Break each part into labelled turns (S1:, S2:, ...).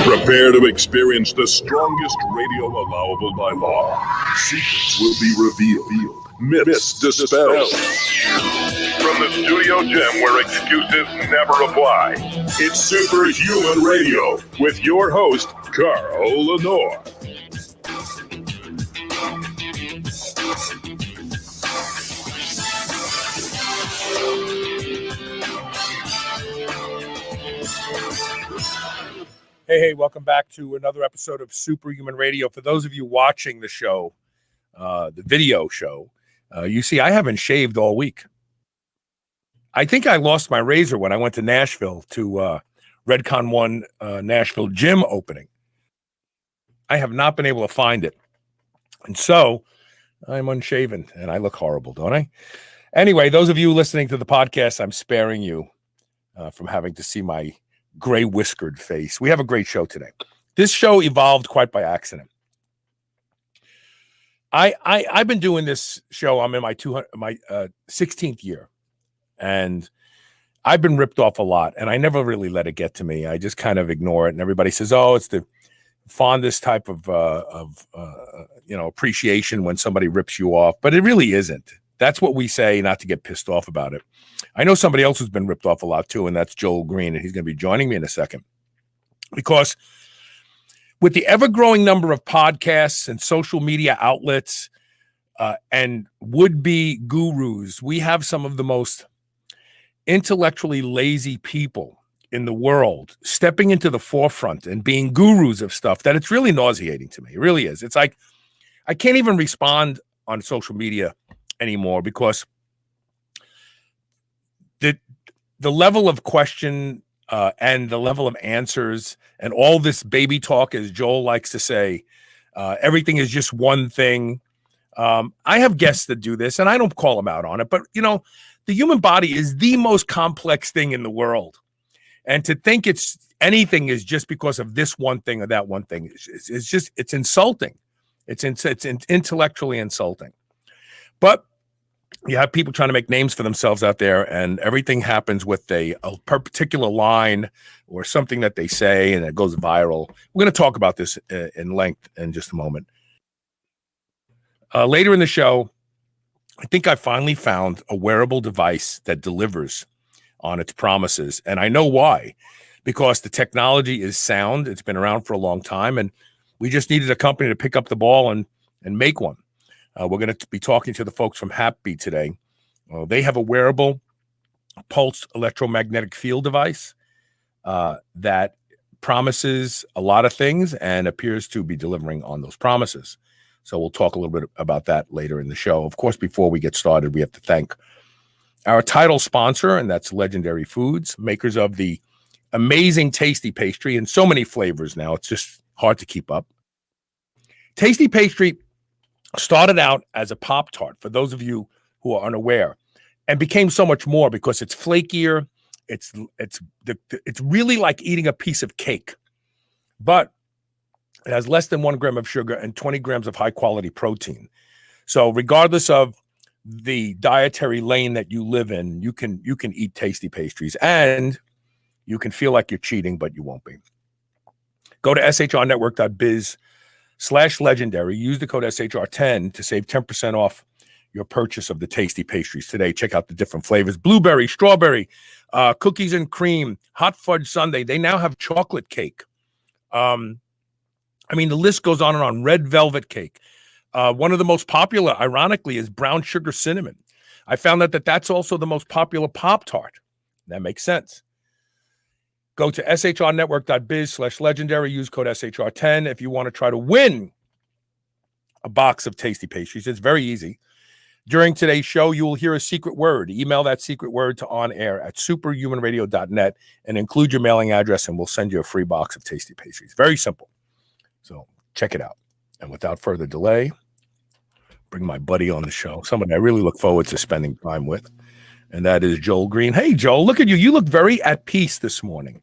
S1: Prepare to experience the strongest radio allowable by law. Secrets will be revealed. Myths dispelled. From the studio gym where excuses never apply, it's Superhuman Radio with your host, Carl Lenore.
S2: Hey, welcome back to another episode of Superhuman Radio. For those of you watching the show, the video show, you see I haven't shaved all week. I think I lost my razor when I went to Nashville to Redcon 1 Nashville gym opening. I have not been able to find it. And so I'm unshaven and I look horrible, don't I? Anyway, those of you listening to the podcast, I'm sparing you from having to see my gray whiskered face. We have a great show today. This show evolved quite by accident. I've been doing this show. I'm in my 16th year, and I've been ripped off a lot, and I never really let it get to me. I just kind of ignore it, and everybody says, "Oh, it's the fondest type of appreciation when somebody rips you off," but it really isn't. That's what we say, not to get pissed off about it. I know somebody else who's been ripped off a lot too, and that's Joel Greene, and he's going to be joining me in a second. Because with the ever-growing number of podcasts and social media outlets and would-be gurus, we have some of the most intellectually lazy people in the world stepping into the forefront and being gurus of stuff that it's really nauseating to me. It really is. It's like I can't even respond on social media anymore because the level of question and the level of answers and all this baby talk, as Joel likes to say, everything is just one thing. I have guests that do this, and I don't call them out on it, but the human body is the most complex thing in the world, and to think it's anything is just because of this one thing or that one thing, it's insulting. It's intellectually insulting, but you have people trying to make names for themselves out there, and everything happens with a particular line or something that they say, and it goes viral. We're going to talk about this in length in just a moment. Later in the show, I think I finally found a wearable device that delivers on its promises, and I know why. Because the technology is sound. It's been around for a long time, and we just needed a company to pick up the ball and make one. We're going to be talking to the folks from HapBeat today. They have a wearable pulsed electromagnetic field device that promises a lot of things and appears to be delivering on those promises. So we'll talk a little bit about that later in the show. Of course, before we get started, we have to thank our title sponsor, and that's Legendary Foods, makers of the amazing Tasty Pastry in so many flavors now. It's just hard to keep up. Tasty Pastry started out as a Pop-Tart, for those of you who are unaware, and became so much more because it's flakier. It's really like eating a piece of cake, but it has less than 1 gram of sugar and 20 grams of high-quality protein. So regardless of the dietary lane that you live in, you can eat Tasty Pastries, and you can feel like you're cheating, but you won't be. Go to shrnetwork.biz/legendary. Use the code SHR10 to save 10% off your purchase of the Tasty Pastries today. Check out the different flavors: blueberry, strawberry, cookies and cream, hot fudge sundae. They now have chocolate cake. The list goes on and on. Red velvet cake. One of the most popular, ironically, is brown sugar cinnamon. I found that that's also the most popular Pop-Tart. That makes sense. Go to shrnetwork.biz/legendary. Use code SHR10 if you want to try to win a box of Tasty Pastries. It's very easy. During today's show, you will hear a secret word. Email that secret word to onair@superhumanradio.net and include your mailing address, and we'll send you a free box of Tasty Pastries. Very simple. So check it out. And without further delay, bring my buddy on the show, someone I really look forward to spending time with. and that is Joel Greene. Hey, Joel, look at you. You look very at peace this morning.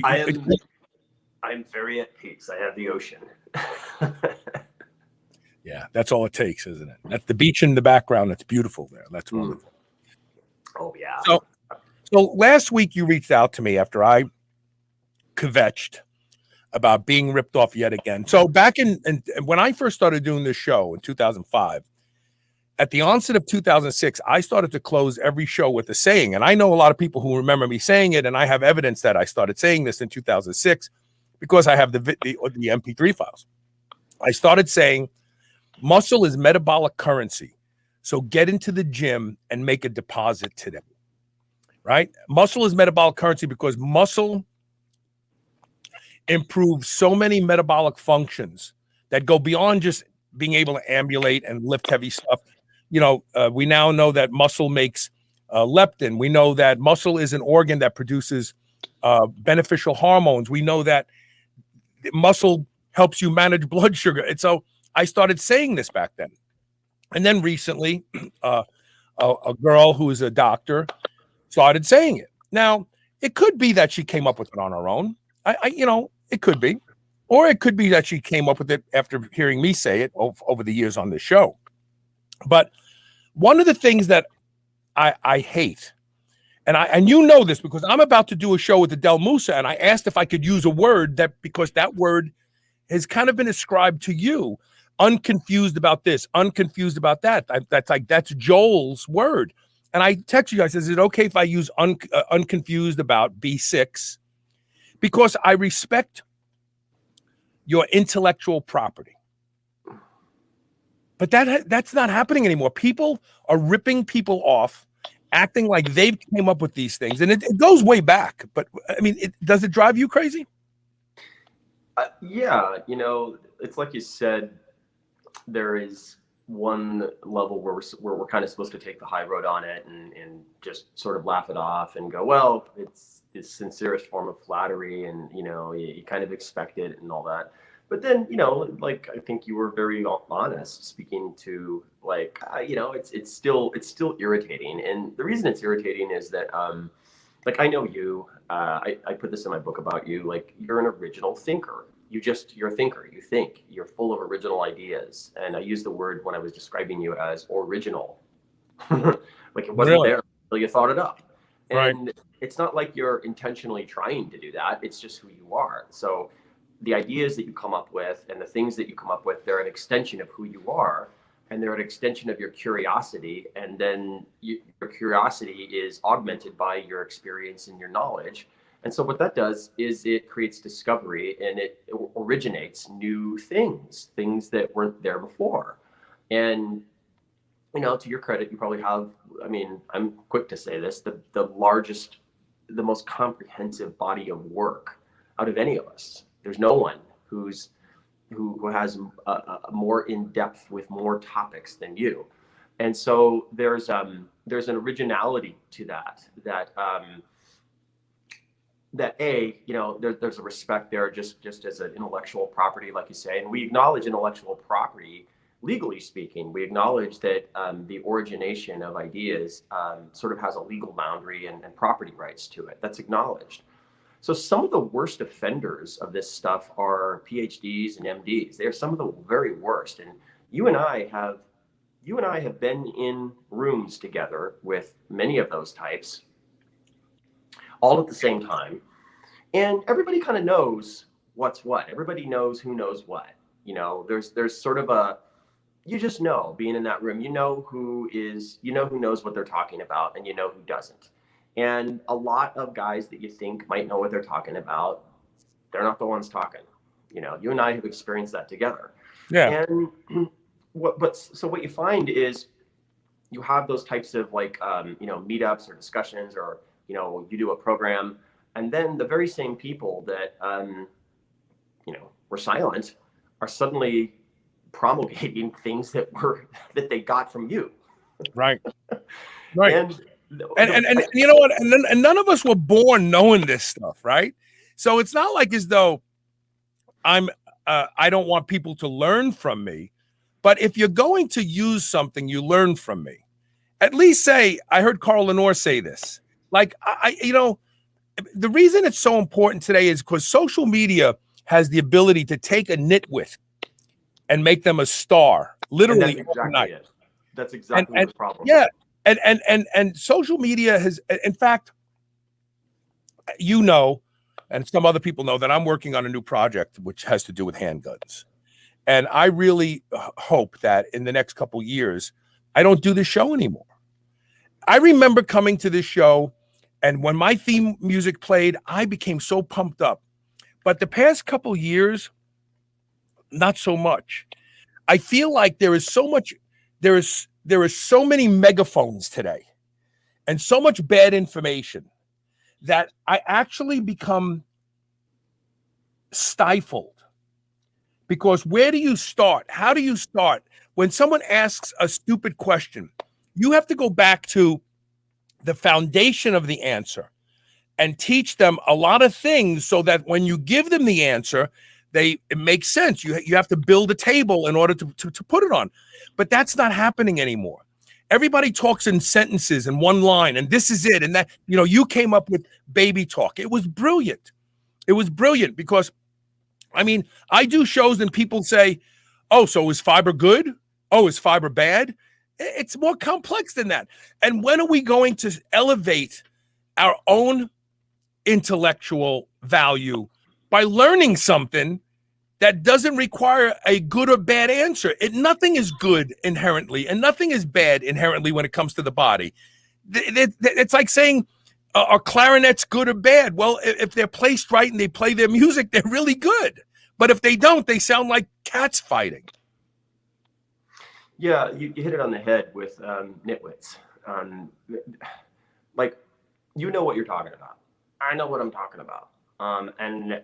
S3: I'm very at peace. I have the ocean.
S2: Yeah, that's all it takes, isn't it? That's the beach in the background. That's beautiful there. That's wonderful.
S3: Oh, yeah.
S2: So last week you reached out to me after I kvetched about being ripped off yet again. So back in when I first started doing this show in 2005, at the onset of 2006, I started to close every show with a saying. And I know a lot of people who remember me saying it, and I have evidence that I started saying this in 2006 because I have the MP3 files. I started saying, muscle is metabolic currency. So get into the gym and make a deposit today, right? Muscle is metabolic currency because muscle improves so many metabolic functions that go beyond just being able to ambulate and lift heavy stuff. We now know that muscle makes leptin. We know that muscle is an organ that produces beneficial hormones. We know that muscle helps you manage blood sugar. And so I started saying this back then. And then recently, a girl who is a doctor started saying it. Now, it could be that she came up with it on her own. It could be. Or it could be that she came up with it after hearing me say it over the years on this show. But one of the things that I hate, and you know this because I'm about to do a show with Adele Musa, and I asked if I could use a word because that word has kind of been ascribed to you. Unconfused about this, unconfused about that. That's Joel's word. And I text you guys, is it okay if I use unconfused about B6? Because I respect your intellectual property. But that's not happening anymore. People are ripping people off, acting like they've came up with these things. And it goes way back. But, I mean, does it drive you crazy?
S3: Yeah. It's like you said, there is one level where we're kind of supposed to take the high road on it and just sort of laugh it off and go, well, it's the sincerest form of flattery, and you kind of expect it and all that. But then like I think you were very honest speaking to it's still irritating, and the reason it's irritating is that like I know you, I put this in my book about you, like you're an original thinker. You're a thinker. You think. You're full of original ideas. And I used the word when I was describing you as original. Like it wasn't there until you thought it up. And it's not like you're intentionally trying to do that. It's just who you are. So the ideas that you come up with and the things that you come up with, they're an extension of who you are. And they're an extension of your curiosity. And then your curiosity is augmented by your experience and your knowledge. And so what that does is it creates discovery, and it originates new things that weren't there before. And, to your credit, you probably have, I'm quick to say this, the largest, the most comprehensive body of work out of any of us. There's no one who has a more in depth with more topics than you. And so there's an originality to that there's a respect there just as an intellectual property, like you say, and we acknowledge intellectual property, legally speaking. We acknowledge that the origination of ideas sort of has a legal boundary and property rights to it. That's acknowledged. So some of the worst offenders of this stuff are PhDs and MDs. They're some of the very worst. And you and I have been in rooms together with many of those types, all at the same time. And everybody kind of knows what's what. Everybody knows who knows what. There's sort of you just know, being in that room, who knows what they're talking about, and who doesn't. And a lot of guys that you think might know what they're talking about, they're not the ones talking. You and I have experienced that together.
S2: Yeah.
S3: And what you find is you have those types of meetups or discussions, or you do a program, and then the very same people that were silent are suddenly promulgating things that they got from you.
S2: Right.
S3: And
S2: you know what? And none of us were born knowing this stuff, right? So it's not like as though I don't want people to learn from me, but if you're going to use something, you learn from me. At least say, I heard Carl Lenore say this. Like, the reason it's so important today is because social media has the ability to take a nitwit and make them a star, literally overnight.
S3: It. That's exactly
S2: and
S3: the problem.
S2: Yeah, and social media has, in fact, and some other people know that I'm working on a new project which has to do with handguns, and I really hope that in the next couple years I don't do this show anymore. I remember coming to this show, and when my theme music played, I became so pumped up. But the past couple years, not so much. I feel like there is so many megaphones today and so much bad information that I actually become stifled. Because where do you start? How do you start? When someone asks a stupid question, you have to go back to the foundation of the answer and teach them a lot of things so that when you give them the answer, it makes sense. You have to build a table in order to put it on. But that's not happening anymore. Everybody talks in sentences and one line, and this is it. And that, you came up with baby talk. It was brilliant. It was brilliant because, I do shows and people say, oh, so is fiber good? Oh, is fiber bad? It's more complex than that. And when are we going to elevate our own intellectual value by learning something that doesn't require a good or bad answer? Nothing is good inherently, and nothing is bad inherently when it comes to the body. It's like saying, are clarinets good or bad? Well, if they're placed right and they play their music, they're really good. But if they don't, they sound like cats fighting.
S3: Yeah, you hit it on the head with nitwits. Like, you know what you're talking about. I know what I'm talking about. And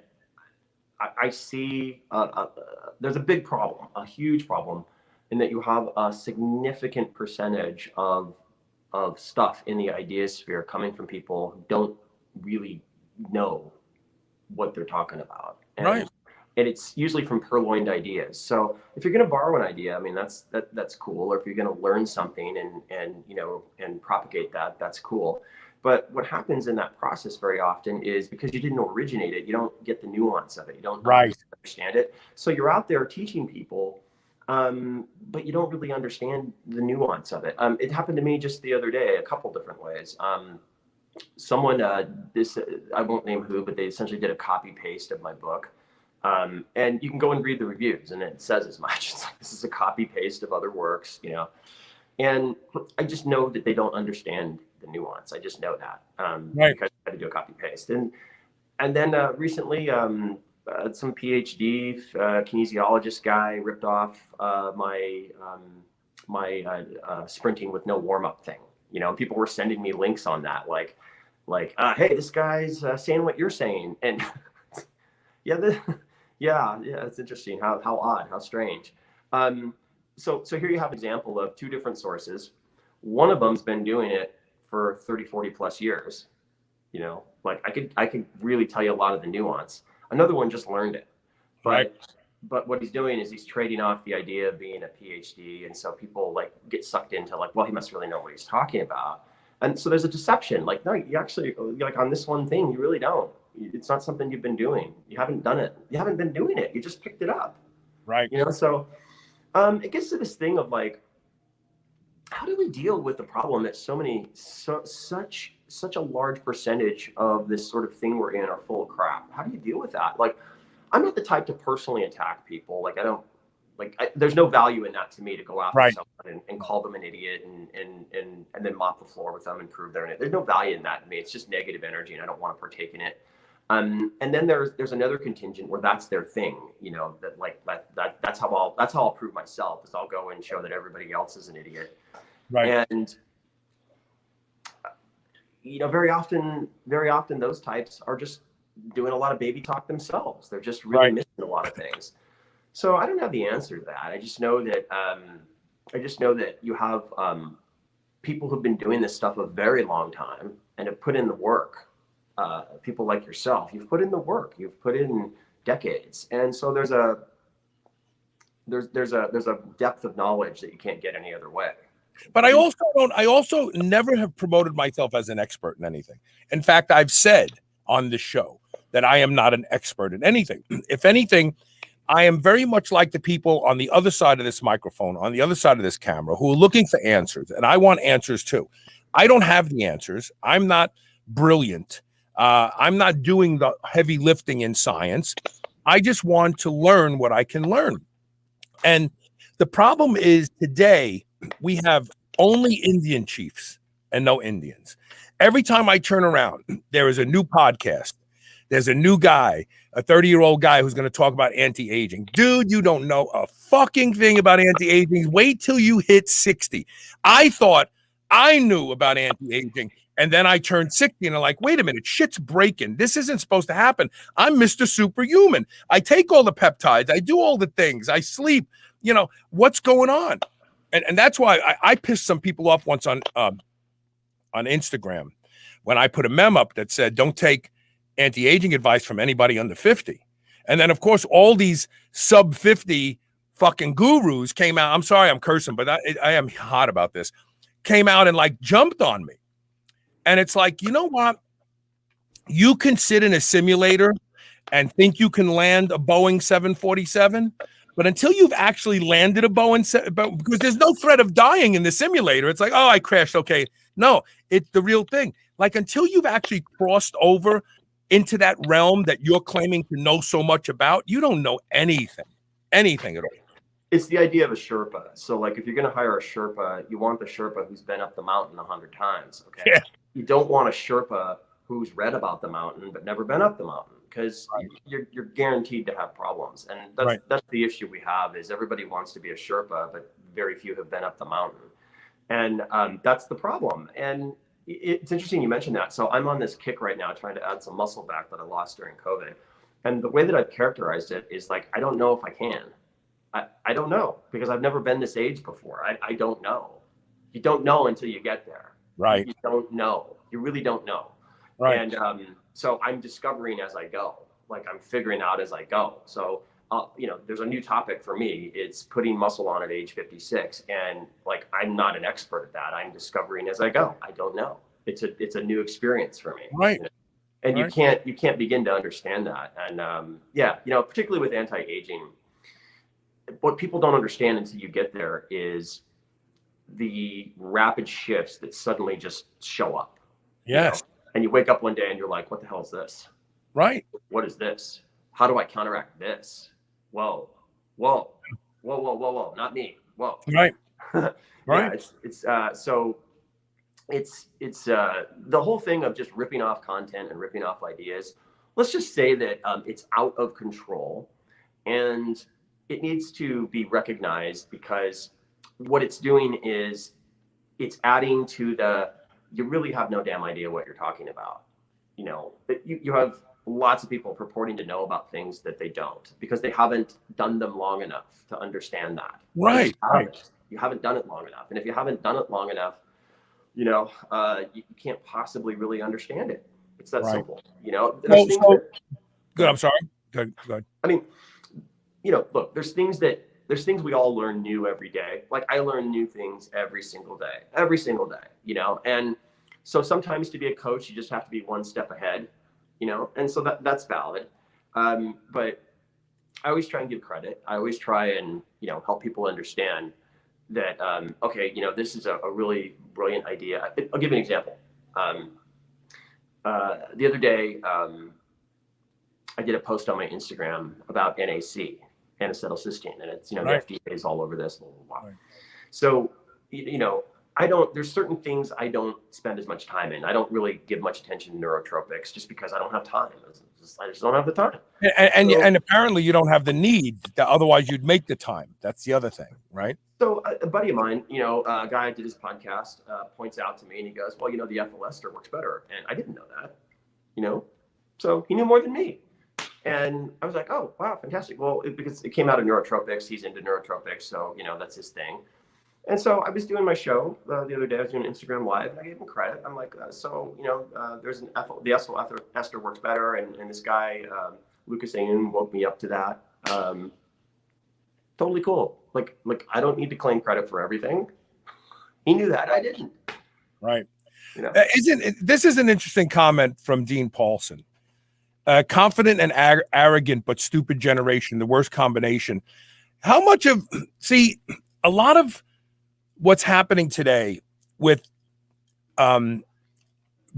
S3: I see there's a big problem, a huge problem, in that you have a significant percentage of stuff in the idea sphere coming from people who don't really know what they're talking about.
S2: Right.
S3: And it's usually from purloined ideas. So if you're going to borrow an idea, that's cool. Or if you're going to learn something and propagate that, that's cool. But what happens in that process very often is because you didn't originate it, you don't get the nuance of it. You don't understand it. So you're out there teaching people, but you don't really understand the nuance of it. It happened to me just the other day, a couple different ways. Someone, I won't name who, but they essentially did a copy paste of my book. And you can go and read the reviews, and it says as much. It's like, this is a copy paste of other works, And I just know that they don't understand the nuance. I just know that because I had to do a copy paste. And then recently, some PhD kinesiologist guy ripped off my sprinting with no warm up thing. People were sending me links on that, like, hey, this guy's saying what you're saying, and yeah, it's interesting how odd, how strange. So here you have an example of two different sources. One of them's been doing it for 30, 40 plus years. Like I could really tell you a lot of the nuance. Another one just learned it. But what he's doing is he's trading off the idea of being a PhD. And so people get sucked into well, he must really know what he's talking about. And so there's a deception. No, you actually, on this one thing, you really don't. It's not something you've been doing. You haven't done it. You haven't been doing it. You just picked it up.
S2: Right.
S3: So it gets to this thing of how do we deal with the problem that such a large percentage of this sort of thing we're in are full of crap? How do you deal with that? I'm not the type to personally attack people. There's no value in that to me, to go after someone and call them an idiot and then mop the floor with them and prove they're an idiot. There's no value in that to me. It's just negative energy, and I don't want to partake in it. And then there's another contingent where that's their thing, that's how I'll prove myself, is I'll go and show that everybody else is an idiot.
S2: Right.
S3: And very often those types are just doing a lot of baby talk themselves. They're just really missing a lot of things. So I don't have the answer to that. I just know that you have people who've been doing this stuff a very long time and have put in the work. People like yourself, you've put in the work, you've put in decades, and so there's a depth of knowledge that you can't get any other way.
S2: But I also don't. I also never have promoted myself as an expert in anything. In fact, I've said on this show that I am not an expert in anything. If anything, I am very much like the people on the other side of this microphone, on the other side of this camera, who are looking for answers, and I want answers too. I don't have the answers. I'm not brilliant. I'm not doing the heavy lifting in science. I just want to learn what I can learn. And the problem is today we have only Indian chiefs and no Indians. Every time I turn around, there is a new podcast. There's a new guy, a 30-year-old guy who's going to talk about anti-aging. Dude, you don't know a fucking thing about anti-aging. Wait till you hit 60. I thought I knew about anti-aging. And then I turned 60 and I'm like, wait a minute, shit's breaking. This isn't supposed to happen. I'm Mr. Superhuman. I take all the peptides. I do all the things. I sleep. You know, what's going on? And that's why I pissed some people off once on Instagram when I put a meme up that said, don't take anti-aging advice from anybody under 50. And then, of course, all these sub 50 fucking gurus came out. I'm sorry, I'm cursing, but I am hot about this. Came out and like jumped on me. And it's like, you know what? You can sit in a simulator and think you can land a Boeing 747, but until you've actually landed a Boeing, because there's no threat of dying in the simulator. It's like, oh, I crashed. Okay. No, it's the real thing. Like until you've actually crossed over into that realm that you're claiming to know so much about, you don't know anything at all.
S3: It's the idea of a Sherpa. So like if you're going to hire a Sherpa, you want the Sherpa who's been up the mountain 100 times. Okay. Yeah. You don't want a Sherpa who's read about the mountain but never been up the mountain, because you're guaranteed to have problems. And that's the issue we have, is everybody wants to be a Sherpa, but very few have been up the mountain. And that's the problem. And it's interesting you mentioned that. So I'm on this kick right now trying to add some muscle back that I lost during COVID. And the way that I've characterized it is like, I don't know if I can. I don't know, because I've never been this age before. I don't know. You don't know until you get there.
S2: Right.
S3: You don't know. You really don't know.
S2: Right.
S3: And so I'm discovering as I go. Like I'm figuring out as I go. So, you know, there's a new topic for me. It's putting muscle on at age 56. And like, I'm not an expert at that. I'm discovering as I go. I don't know. It's a new experience for me.
S2: Right.
S3: You know? And you can't begin to understand that. And yeah, you know, particularly with anti-aging, what people don't understand until you get there is the rapid shifts that suddenly just show up.
S2: Yes.
S3: You know? And you wake up one day and you're like, what the hell is this?
S2: Right.
S3: What is this? How do I counteract this? Whoa. Not me. Whoa.
S2: Right.
S3: Right. Yeah, it's the whole thing of just ripping off content and ripping off ideas. Let's just say that it's out of control, and it needs to be recognized, because what it's doing is it's adding to you really have no damn idea what you're talking about. You know, you have lots of people purporting to know about things that they don't, because they haven't done them long enough to understand that.
S2: Right.
S3: You haven't done it long enough. And if you haven't done it long enough, you know, you can't possibly really understand it. It's that simple, you know.
S2: Good. I'm sorry. Good.
S3: I mean, you know, look, there's things we all learn new every day. Like I learn new things every single day, you know? And so sometimes to be a coach, you just have to be one step ahead, you know? And so that's valid. But I always try and give credit. I always try and, you know, help people understand that, okay, you know, this is a really brilliant idea. I'll give you an example. The other day, I did a post on my Instagram about NAC, N-acetylcysteine, and it's, you know, the FDA is all over this. Blah, blah, blah. Right. So, you know, there's certain things I don't spend as much time in. I don't really give much attention to neurotropics just because I don't have time. I just don't have the time.
S2: And apparently you don't have the need, otherwise you'd make the time. That's the other thing, right?
S3: So a buddy of mine, you know, a guy I did his podcast, points out to me and he goes, well, you know, the ethyl ester works better. And I didn't know that, you know, so he knew more than me. And I was like, oh, wow, fantastic. Well, because it came out of neurotropics, he's into neurotropics. So, you know, that's his thing. And so I was doing my show the other day. I was doing an Instagram live, and I gave him credit. I'm like, so, you know, there's the ethyl ester works better. And this guy, Lucas Aoun, woke me up to that. Totally cool. Like I don't need to claim credit for everything. He knew that. I didn't.
S2: Right.
S3: You know?
S2: This is an interesting comment from Dean Paulson. Confident and arrogant, but stupid generation, the worst combination. How much of, see, a lot of what's happening today with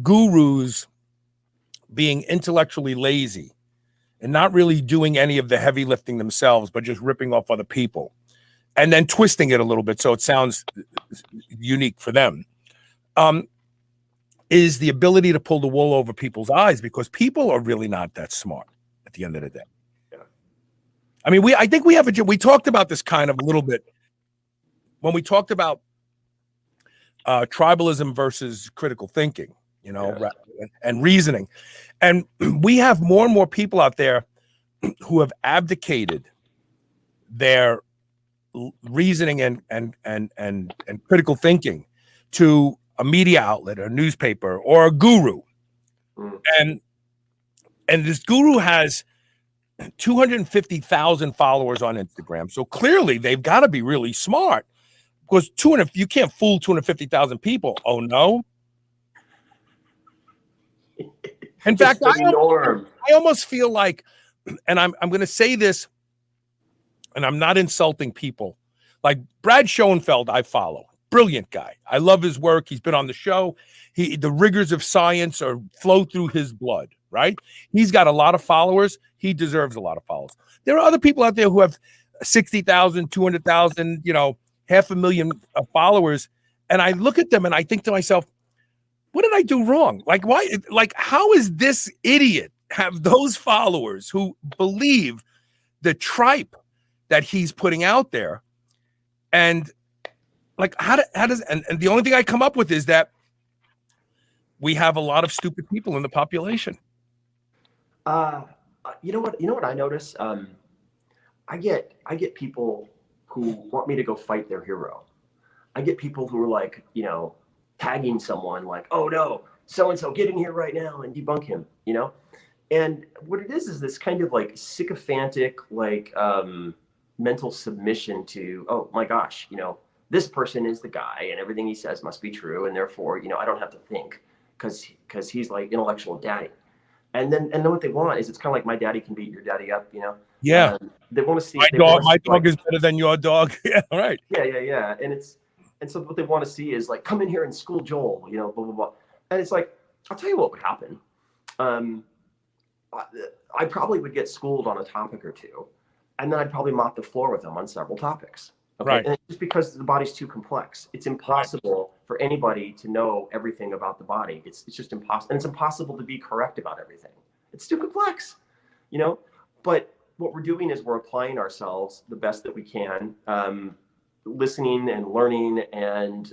S2: gurus being intellectually lazy and not really doing any of the heavy lifting themselves, but just ripping off other people and then twisting it a little bit so it sounds unique for them, is the ability to pull the wool over people's eyes, because people are really not that smart at the end of the day.
S3: Yeah.
S2: I mean, I think we talked about this kind of a little bit when we talked about tribalism versus critical thinking, you know, and reasoning. And we have more and more people out there who have abdicated their reasoning and critical thinking to a media outlet, a newspaper, or a guru. And this guru has 250,000 followers on Instagram. So clearly they've got to be really smart, because you can't fool 250,000 people. Oh no. In fact, I almost feel like, and I'm going to say this, and I'm not insulting people, like Brad Schoenfeld, I follow. Brilliant guy. I love his work. He's been on the show. The rigors of science flow through his blood, right? He's got a lot of followers. He deserves a lot of followers. There are other people out there who have 60,000, 200,000, you know, 500,000 followers. And I look at them and I think to myself, what did I do wrong? Like, why? Like, how is this idiot have those followers who believe the tripe that he's putting out there? And like, how does, and the only thing I come up with is that we have a lot of stupid people in the population.
S3: You know what I notice? I get people who want me to go fight their hero. I get people who are like, you know, tagging someone like, oh no, so-and-so, get in here right now and debunk him, you know? And what it is this kind of like sycophantic, like mental submission to, oh my gosh, you know, this person is the guy and everything he says must be true. And therefore, you know, I don't have to think because he's like intellectual daddy. And then what they want is, it's kind of like my daddy can beat your daddy up, you know?
S2: Yeah.
S3: They want to see
S2: my dog is better than your dog. Yeah, right.
S3: Yeah. And so what they want to see is like, come in here and school Joel, you know, blah, blah, blah. And it's like, I'll tell you what would happen. I probably would get schooled on a topic or two, and then I'd probably mop the floor with them on several topics. Okay.
S2: Right.
S3: And it's just because the body's too complex. It's impossible for anybody to know everything about the body. It's just impossible. And it's impossible to be correct about everything. It's too complex, you know? But what we're doing is we're applying ourselves the best that we can, listening and learning and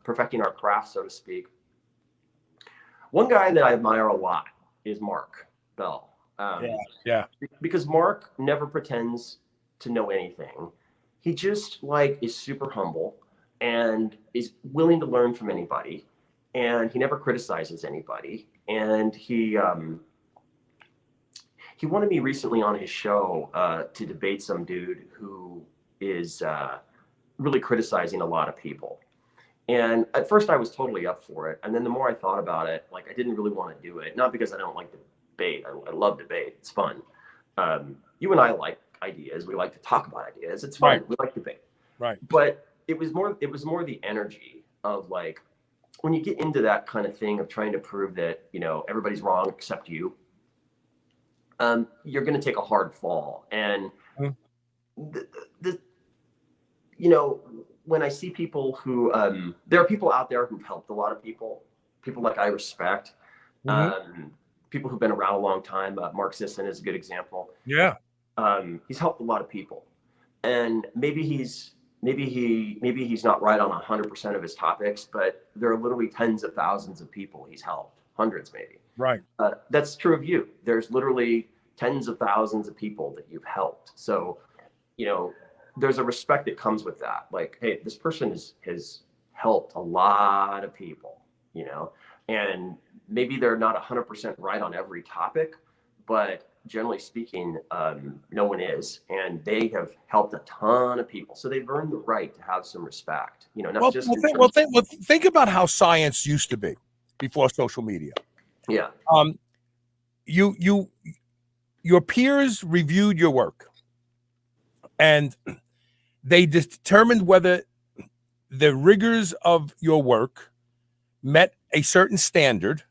S3: perfecting our craft, so to speak. One guy that I admire a lot is Mark Bell. Because Mark never pretends to know anything. He just like is super humble and is willing to learn from anybody, and he never criticizes anybody. And he wanted me recently on his show to debate some dude who is really criticizing a lot of people. And at first I was totally up for it. And then the more I thought about it, like I didn't really want to do it. Not because I don't like debate. I love debate. It's fun. You and I like ideas. We like to talk about ideas. It's fun. Right. We like debate.
S2: Right.
S3: But it was more the energy of like, when you get into that kind of thing of trying to prove that, you know, everybody's wrong except you, you're going to take a hard fall. And you know, when I see people who, there are people out there who've helped a lot of people like I respect, people who've been around a long time. Mark Sisson is a good example.
S2: Yeah.
S3: He's helped a lot of people, and maybe he's not right on 100% of his topics, but there are literally tens of thousands of people he's helped, hundreds maybe.
S2: Right.
S3: That's true of you. There's literally tens of thousands of people that you've helped. So, you know, there's a respect that comes with that. Like, hey, this person has helped a lot of people, you know, and maybe they're not 100% right on every topic, but generally speaking, no one is, and they have helped a ton of people. So they've earned the right to have some respect. You know, not just
S2: think about how science used to be before social media.
S3: Yeah.
S2: Your peers reviewed your work, and they determined whether the rigors of your work met a certain standard,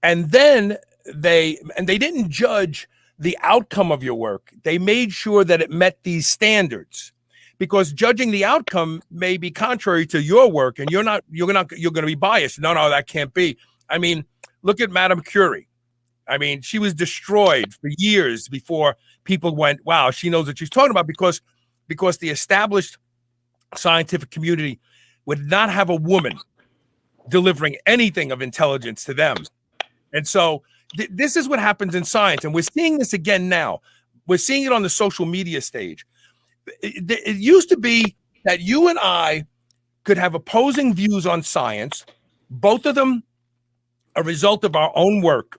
S2: and then they didn't judge the outcome of your work. They made sure that it met these standards, because judging the outcome may be contrary to your work, and you're going to be biased. No, that can't be. I mean, look at Madame Curie. I mean, she was destroyed for years before people went, wow, she knows what she's talking about, because the established scientific community would not have a woman delivering anything of intelligence to them. And so this is what happens in science. And we're seeing this again now. We're seeing it on the social media stage. It used to be that you and I could have opposing views on science, both of them a result of our own work,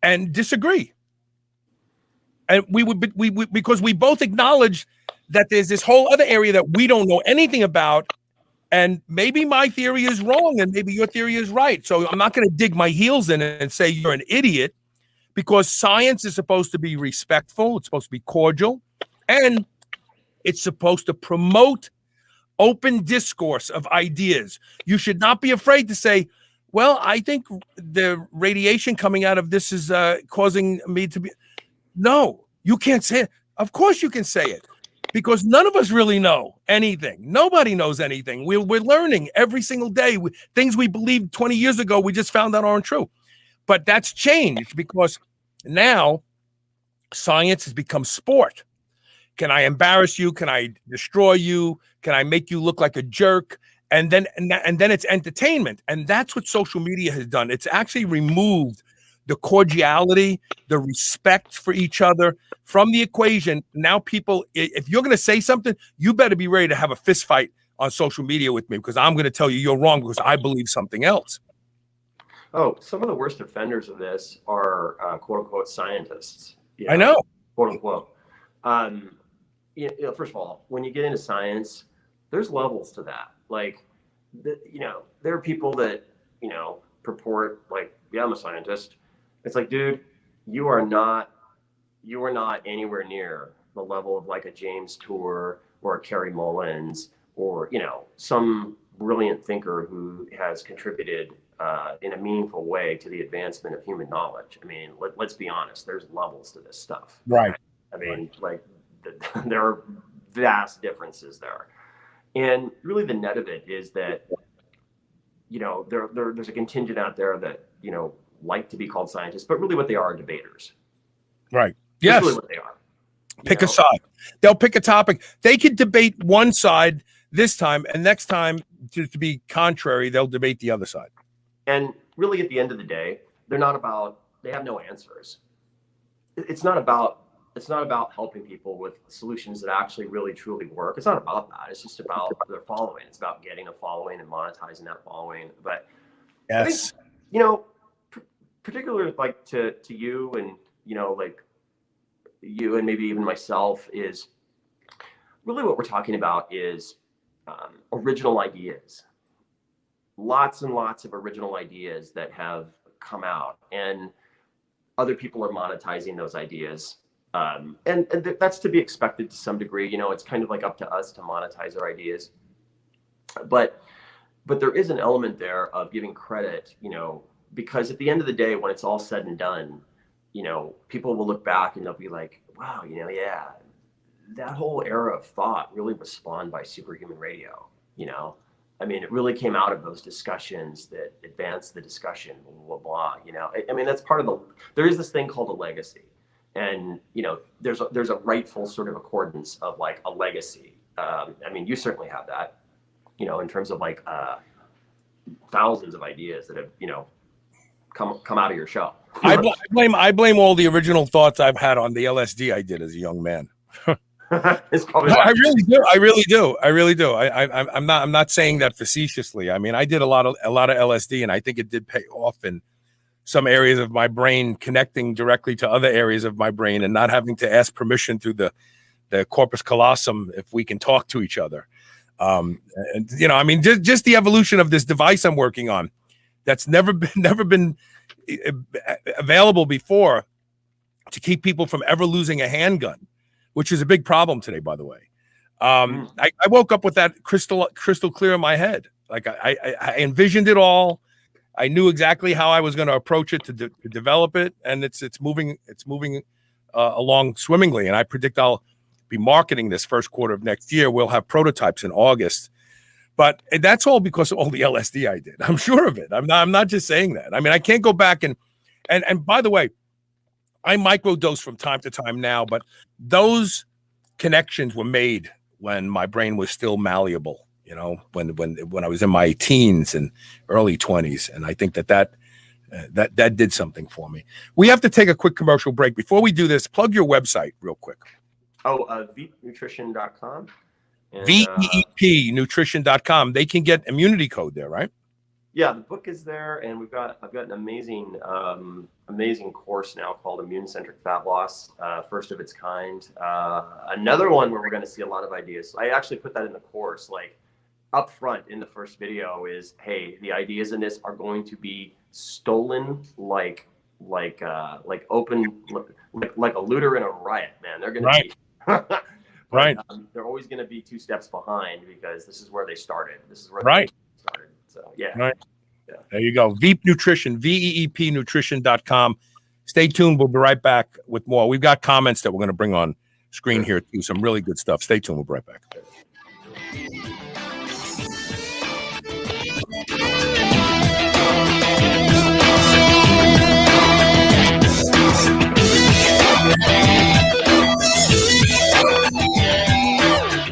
S2: and disagree. And we would because we both acknowledge that there's this whole other area that we don't know anything about. And maybe my theory is wrong and maybe your theory is right. So I'm not going to dig my heels in and say you're an idiot, because science is supposed to be respectful. It's supposed to be cordial, and it's supposed to promote open discourse of ideas. You should not be afraid to say, well, I think the radiation coming out of this is causing me to be. No, you can't say it. Of course you can say it, because none of us really know anything. Nobody knows anything. We're learning every single day. Things we believed 20 years ago, we just found out aren't true. But that's changed, because now science has become sport. Can I embarrass you? Can I destroy you? Can I make you look like a jerk? And then it's entertainment. And that's what social media has done. It's actually removed the cordiality, the respect for each other from the equation. Now people, if you're going to say something, you better be ready to have a fist fight on social media with me, because I'm going to tell you you're wrong because I believe something else.
S3: Oh, some of the worst offenders of this are quote unquote scientists.
S2: I know.
S3: Quote unquote. First of all, when you get into science, there's levels to that. Like, there are people that, purport like, yeah, I'm a scientist. It's like, dude, you are not anywhere near the level of like a James Tour or a Kerry Mullins or, some brilliant thinker who has contributed in a meaningful way to the advancement of human knowledge. I mean, let's be honest, there's levels to this stuff.
S2: Right.
S3: I mean, there are vast differences there. And really the net of it is that, there's a contingent out there that, like to be called scientists, but really what they are debaters.
S2: Right.
S3: That's
S2: Yes.
S3: really what they are.
S2: Pick a side. They'll pick a topic. They could debate one side this time, and next time, to be contrary, they'll debate the other side.
S3: And really at the end of the day, they have no answers. It's not about helping people with solutions that actually really truly work. It's not about that. It's just about their following. It's about getting a following and monetizing that following. But
S2: yes,
S3: I think, particularly like to you and, like you and maybe even myself, is really what we're talking about is original ideas. Lots and lots of original ideas that have come out, and other people are monetizing those ideas. And that's to be expected to some degree. It's kind of like up to us to monetize our ideas. But there is an element there of giving credit, because at the end of the day, when it's all said and done, people will look back and they'll be like, wow, yeah, that whole era of thought really was spawned by Superhuman Radio. I mean, it really came out of those discussions that advanced the discussion, blah, blah, blah. I mean, that's part of there is this thing called a legacy. And, there's a rightful sort of accordance of like a legacy. I mean, you certainly have that, in terms of like thousands of ideas that have, come out of your show.
S2: I blame all the original thoughts I've had on the LSD I did as a young man.
S3: It's probably
S2: I really do. I'm not saying that facetiously. I mean, I did a lot of LSD, and I think it did pay off in some areas of my brain connecting directly to other areas of my brain and not having to ask permission through the corpus callosum if we can talk to each other. And I mean, just the evolution of this device I'm working on that's never been available before to keep people from ever losing a handgun, which is a big problem today, by the way. I woke up with that crystal clear in my head. Like I envisioned it all. I knew exactly how I was going to approach it to develop it, and it's moving along swimmingly. And I predict I'll be marketing this first quarter of next year. We'll have prototypes in August, but that's all because of all the LSD I did. I'm sure of it. I'm not just saying that. I mean, I can't go back and by the way, I microdose from time to time now, but those connections were made when my brain was still malleable. When I was in my teens and early 20s, and I think that did something for me. We have to take a quick commercial break. Before we do this, plug your website real quick.
S3: veepnutrition.com.
S2: VEEPnutrition.com. They can get immunity code there, right?
S3: Yeah, the book is there, and I've got an amazing course now called Immune-Centric Fat Loss, first of its kind. Another one where we're going to see a lot of ideas. I actually put that in the course, like up front in the first video is, hey, the ideas in this are going to be stolen like a looter in a riot, man. They're going to be
S2: right.
S3: They're always going to be 2 steps behind because this is where they started. This is where
S2: they
S3: started. So yeah.
S2: Right. Yeah. There you go. Veep Nutrition, VEEPnutrition.com. Stay tuned. We'll be right back with more. We've got comments that we're going to bring on screen here too. Some really good stuff. Stay tuned. We'll be right back.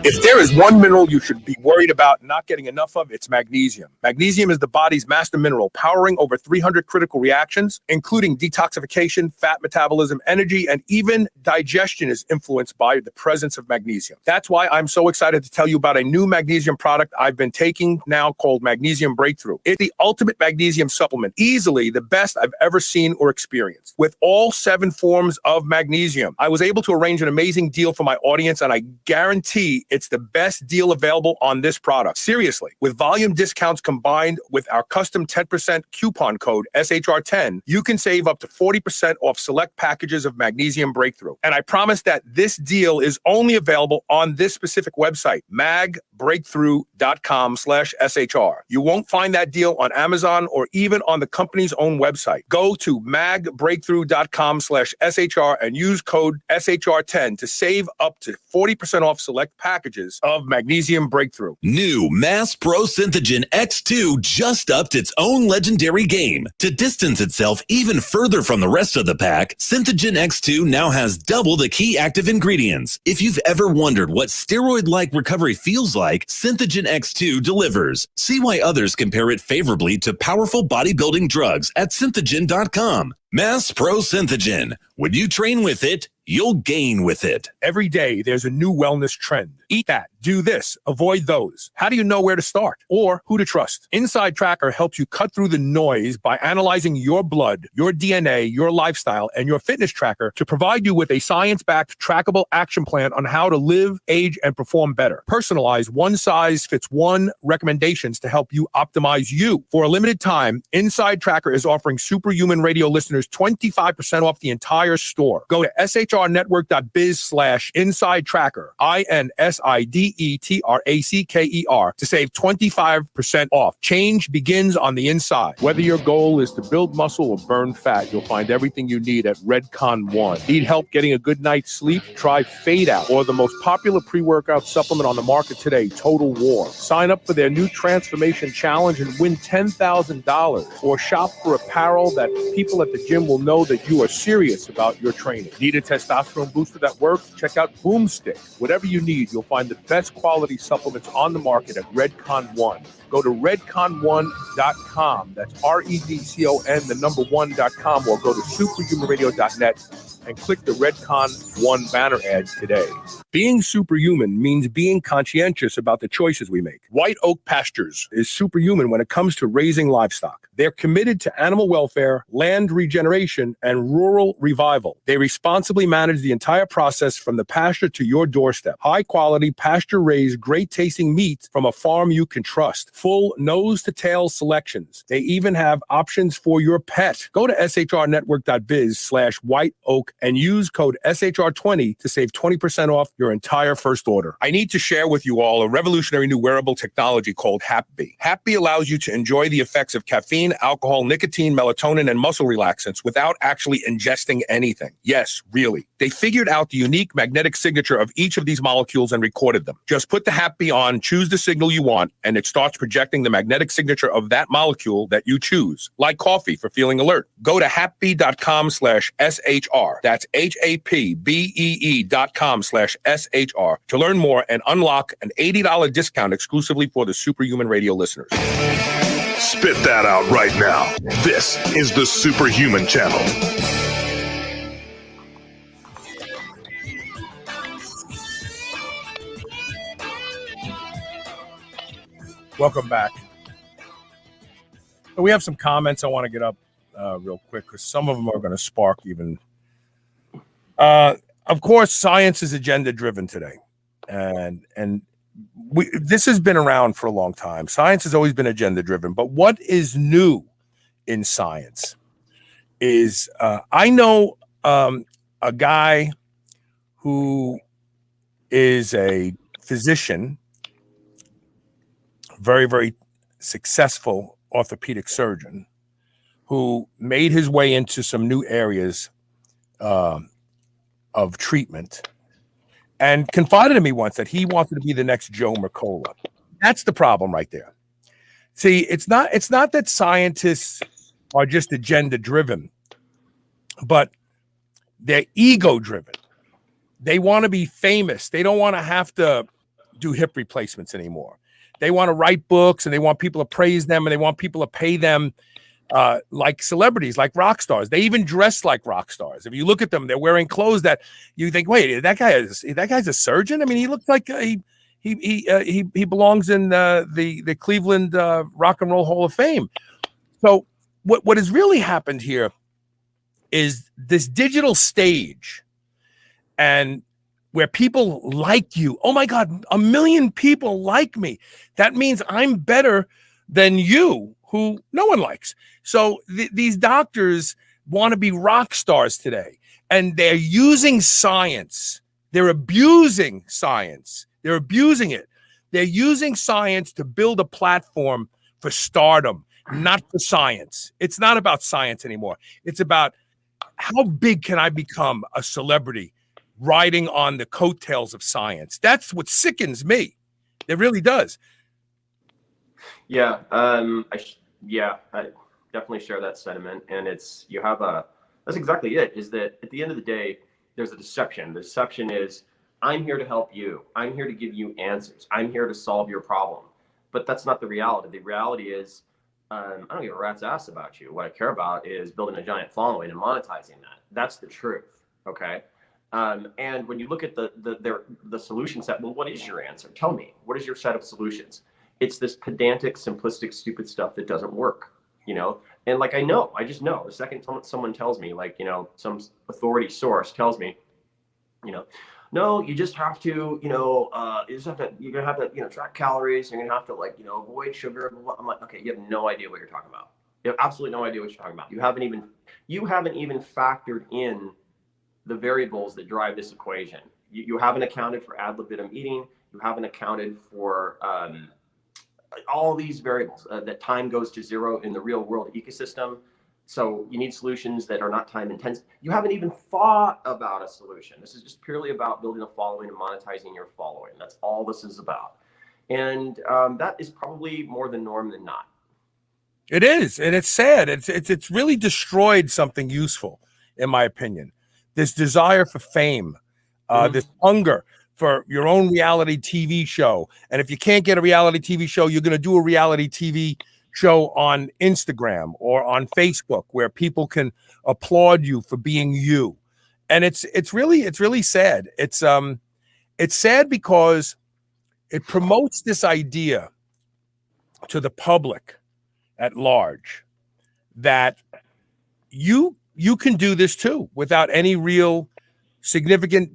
S2: If there is one mineral you should be worried about not getting enough of, it's magnesium. Magnesium is the body's master mineral, powering over 300 critical reactions, including detoxification, fat metabolism, energy, and even digestion is influenced by the presence of magnesium. That's why I'm so excited to tell you about a new magnesium product I've been taking now called Magnesium Breakthrough. It's the ultimate magnesium supplement, easily the best I've ever seen or experienced. With all 7 forms of magnesium, I was able to arrange an amazing deal for my audience, and I guarantee it's the best deal available on this product. Seriously, with volume discounts combined with our custom 10% coupon code SHR10, you can save up to 40% off select packages of Magnesium Breakthrough. And I promise that this deal is only available on this specific website, magbreakthrough.com/SHR. You won't find that deal on Amazon or even on the company's own website. Go to magbreakthrough.com/SHR and use code SHR10 to save up to 40% off select packages of Magnesium Breakthrough.
S4: New Mass Pro Synthogen X2 just upped its own legendary game. To distance itself even further from the rest of the pack, Synthogen X2 now has double the key active ingredients. If you've ever wondered what steroid-like recovery feels like, Synthogen X2 delivers. See why others compare it favorably to powerful bodybuilding drugs at synthogen.com. Mass Pro Synthogen. When you train with it, you'll gain with it.
S2: Every day, there's a new wellness trend. Eat that, do this, avoid those. How do you know where to start or who to trust? Inside Tracker helps you cut through the noise by analyzing your blood, your DNA, your lifestyle, and your fitness tracker to provide you with a science-backed, trackable action plan on how to live, age, and perform better. Personalized, one-size-fits-one recommendations to help you optimize you. For a limited time, Inside Tracker is offering Superhuman Radio listeners 25% off the entire store. Go to shrnetwork.biz/inside tracker, INSIDETRACKER, to save 25% off. Change begins on the inside. Whether your goal is to build muscle or burn fat, you'll find everything you need at Redcon One. Need help getting a good night's sleep? Try Fade Out, or the most popular pre-workout supplement on the market today, Total War. Sign up for their new Transformation Challenge and win $10,000, or shop for apparel that people at the gym will know that you are serious about your training. Need a testosterone booster that works? Check out Boomstick. Whatever you need, you'll find the best quality supplements on the market at Redcon One. Go to redcon1.com. That's REDCON, the number 1.com, or go to superhumanradio.net and click the Redcon 1 banner ads today. Being superhuman means being conscientious about the choices we make. White Oak Pastures is superhuman when it comes to raising livestock. They're committed to animal welfare, land regeneration, and rural revival. They responsibly manage the entire process from the pasture to your doorstep. High-quality, pasture-raised, great-tasting meat from a farm you can trust. Full nose-to-tail selections. They even have options for your pet. Go to shrnetwork.biz/White Oak and use code SHR20 to save 20% off your entire first order. I need to share with you all a revolutionary new wearable technology called HapBee. HapBee allows you to enjoy the effects of caffeine, alcohol, nicotine, melatonin, and muscle relaxants without actually ingesting anything. Yes, really. They figured out the unique magnetic signature of each of these molecules and recorded them. Just put the HapBee on, choose the signal you want, and it starts projecting the magnetic signature of that molecule that you choose, like coffee for feeling alert. Go to hapbee.com/SHR. That's HAPBEE.com/SHR to learn more and unlock an $80 discount exclusively for the Superhuman Radio listeners.
S1: Spit that out right now. This is the Superhuman Channel.
S2: Welcome back. We have some comments I want to get up real quick because some of them are going to spark even. Of course, science is agenda driven today, and this has been around for a long time. Science has always been agenda driven, but what is new in science is I know a guy who is a physician, very, very successful orthopedic surgeon who made his way into some new areas of treatment and confided to me once that he wanted to be the next Joe Mercola. That's the problem right there. See, it's not that scientists are just agenda driven, but they're ego driven. They want to be famous. They don't want to have to do hip replacements anymore. They want to write books and they want people to praise them and they want people to pay them like celebrities, like rock stars. They even dress like rock stars. If you look at them, they're wearing clothes that you think, wait, that guy's a surgeon? I mean, he looks like he belongs in the Cleveland Rock and Roll Hall of Fame. So what has really happened here is this digital stage and where people like you. Oh my God, 1 million people like me. That means I'm better than you, who no one likes. So these doctors want to be rock stars today, and they're using science. They're abusing science. They're abusing it. They're using science to build a platform for stardom, not for science. It's not about science anymore. It's about how big can I become a celebrity riding on the coattails of science. That's what sickens me. It really does.
S3: Yeah, I definitely share that sentiment. And that's exactly it, is that at the end of the day, there's a deception. The deception is, I'm here to help you. I'm here to give you answers. I'm here to solve your problem. But that's not the reality. The reality is, I don't give a rat's ass about you. What I care about is building a giant following and monetizing that. That's the truth. Okay. And when you look at the solution set, well, what is your answer? Tell me, what is your set of solutions? It's this pedantic, simplistic, stupid stuff that doesn't work, And like, I just know the second someone tells me, like, some authority source tells me, no, you just have to, you're gonna have to, track calories. You're gonna have to avoid sugar. I'm like, okay, you have no idea what you're talking about. You have absolutely no idea what you're talking about. You haven't even factored in the variables that drive this equation. You haven't accounted for ad libitum eating. You haven't accounted for all these variables, that time goes to zero in the real world ecosystem. So you need solutions that are not time intensive. You haven't even thought about a solution. This is just purely about building a following and monetizing your following. That's all this is about. And that is probably more the norm than not.
S2: It is. And it's sad. It's really destroyed something useful, in my opinion. This desire for fame, this hunger for your own reality TV show. And if you can't get a reality TV show, you're going to do a reality TV show on Instagram or on Facebook where people can applaud you for being you. And it's really sad. It's sad because it promotes this idea to the public at large that you can do this too without any real significant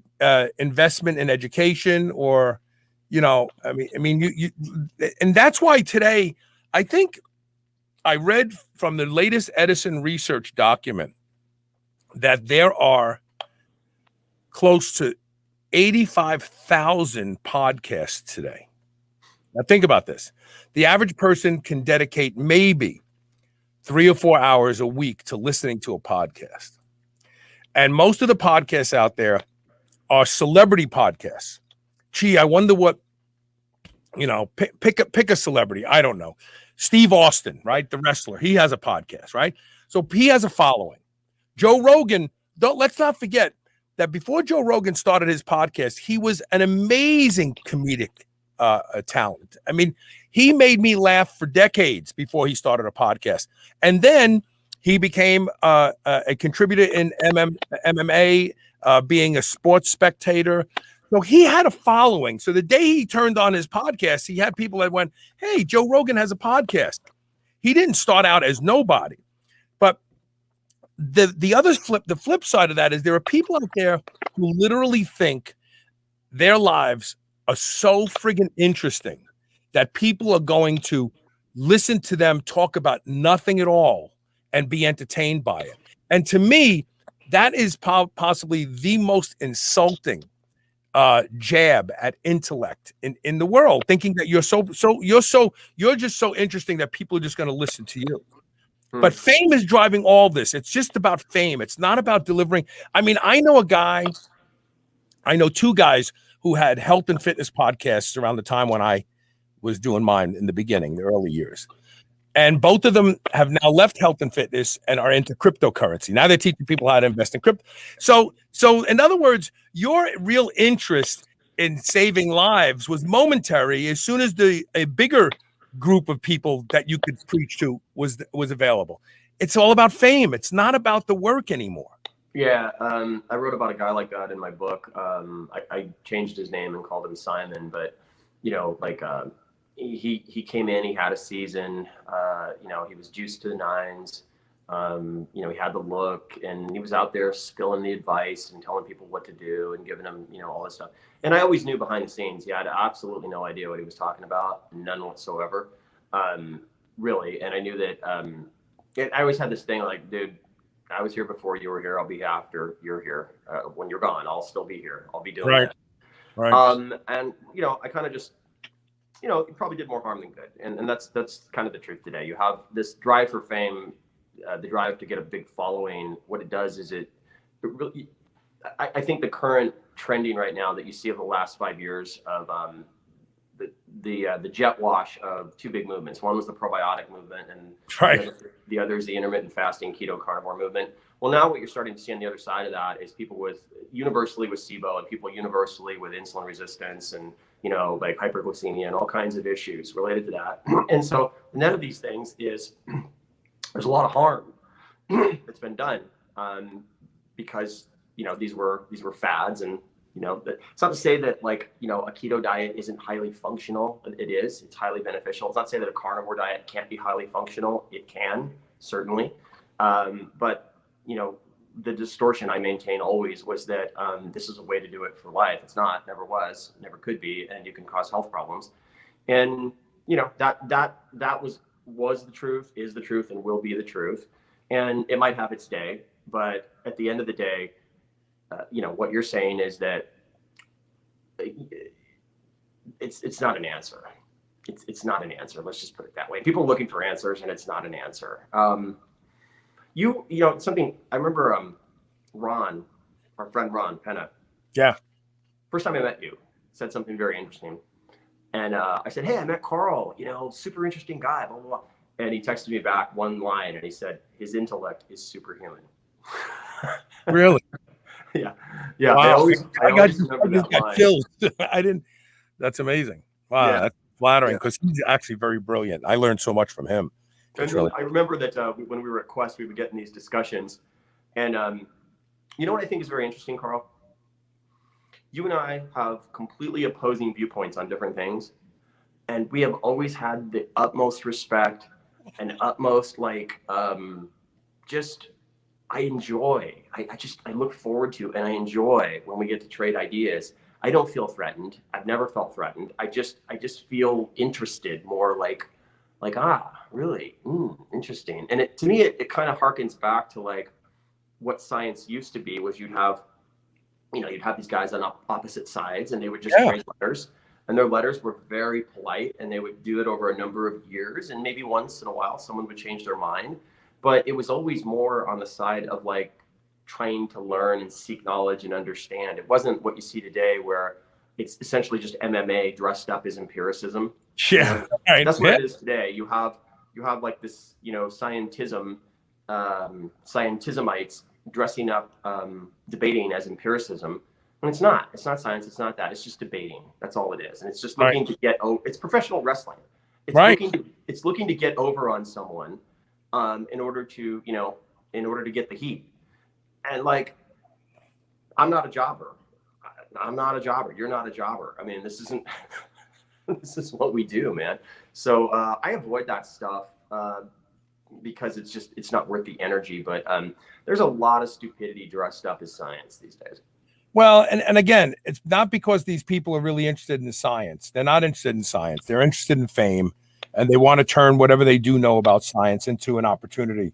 S2: investment in education or, and that's why today I think I read from the latest Edison research document that there are close to 85,000 podcasts today. Now think about this. The average person can dedicate maybe 3 or 4 hours a week to listening to a podcast. And most of the podcasts out there are celebrity podcasts. Gee, I wonder what, pick a celebrity. I don't know. Steve Austin, right? The wrestler. He has a podcast, right? So he has a following. Joe Rogan, let's not forget that before Joe Rogan started his podcast, he was an amazing comedic talent. I mean, he made me laugh for decades before he started a podcast. And then he became a contributor in MMA, being a sports spectator. So he had a following. So the day he turned on his podcast, he had people that went, hey, Joe Rogan has a podcast. He didn't start out as nobody. But the flip side of that is there are people out there who literally think their lives are so friggin' interesting that people are going to listen to them talk about nothing at all and be entertained by it. And to me, that is possibly the most insulting jab at intellect in the world, thinking that you're just so interesting that people are just going to listen to you. But fame is driving all this. It's just about fame. It's not about delivering. I mean, I know two guys who had health and fitness podcasts around the time when I was doing mine in the beginning, the early years. And both of them have now left health and fitness and are into cryptocurrency. Now they're teaching people how to invest in crypto. So in other words, your real interest in saving lives was momentary as soon as a bigger group of people that you could preach to was available. It's all about fame. It's not about the work anymore.
S3: Yeah, I wrote about a guy like that in my book. I changed his name and called him Simon, but he came in, he had a season, he was juiced to the nines. He had the look, and he was out there spilling the advice and telling people what to do and giving them, all this stuff. And I always knew behind the scenes, he had absolutely no idea what he was talking about, none whatsoever, really. And I knew that I always had this thing like, dude, I was here before you were here. I'll be here after you're here. When you're gone, I'll still be here. I'll be doing that. Right. And I kind of just, it probably did more harm than good. And that's kind of the truth today. You have this drive for fame, the drive to get a big following. What it does is it really, I think the current trending right now that you see over the last 5 years of the jet wash of two big movements. One was the probiotic movement, and the other is the intermittent fasting keto carnivore movement. Well, now what you're starting to see on the other side of that is people universally with SIBO and people universally with insulin resistance and like hyperglycemia and all kinds of issues related to that. And so none of these things is there's a lot of harm that's been done because these were fads. And it's not to say that a keto diet isn't highly functional. It is. It's highly beneficial. It's not to say that a carnivore diet can't be highly functional. It can, certainly. But the distortion I maintain always was that this is a way to do it for life. It's not, never was, never could be, and you can cause health problems. And that was the truth, is the truth, and will be the truth. And it might have its day, but at the end of the day, what you're saying is that it's not an answer. It's not an answer. Let's just put it that way. People are looking for answers, and it's not an answer. Something I remember. Ron, our friend Ron Penna.
S2: Yeah.
S3: First time I met you, said something very interesting, and I said, "Hey, I met Carl. Super interesting guy." Blah blah blah. And he texted me back one line, and he said, "His intellect is superhuman."
S2: Really?
S3: Yeah.
S2: Wow.
S3: I always remember that line.
S2: Chills. I didn't. That's amazing. Wow, yeah. That's flattering because he's actually very brilliant. I learned so much from him.
S3: I remember that when we were at Quest, we would get in these discussions, and You know what I think is very interesting, Carl? You and I have completely opposing viewpoints on different things, and we have always had the utmost respect and utmost just I look forward to and I enjoy when we get to trade ideas. I don't feel threatened. I've never felt threatened. I just feel interested, more really interesting. And to me it kind of harkens back to like what science used to be, was you'd have these guys on opposite sides, and they would just trade letters, and their letters were very polite, and they would do it over a number of years, and maybe once in a while someone would change their mind, but it was always more on the side of like trying to learn and seek knowledge and understand. It wasn't what you see today, where it's essentially just MMA dressed up as empiricism.
S2: Yeah, right.
S3: That's what it is today. You have like this, scientismites dressing up debating as empiricism, and it's not science, it's not that, it's just debating. That's all it is. And it's just looking to get it's professional wrestling. It's looking to get over on someone in order to get the heat. And like, I'm not a jobber, you're not a jobber. I mean, this isn't this is what we do, man. So I avoid that stuff because it's not worth the energy. But there's a lot of stupidity dressed up as science these days.
S2: Well, and again, it's not because these people are really interested in science. They're not interested in science. They're interested in fame, and they want to turn whatever they do know about science into an opportunity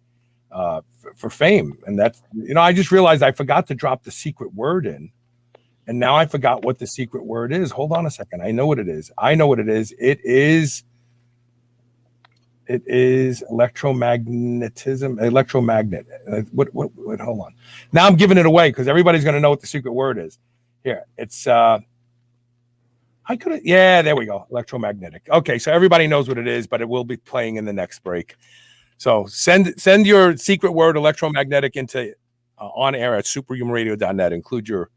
S2: for fame. And that's, I just realized I forgot to drop the secret word in, and now I forgot what the secret word is. Hold on a second. I know what it is. It is electromagnetism, electromagnet. What, hold on. Now I'm giving it away because everybody's going to know what the secret word is. Here, it's, there we go. Electromagnetic. Okay. So everybody knows what it is, but it will be playing in the next break. So send your secret word electromagnetic into on air at superhumanradio.net. Include your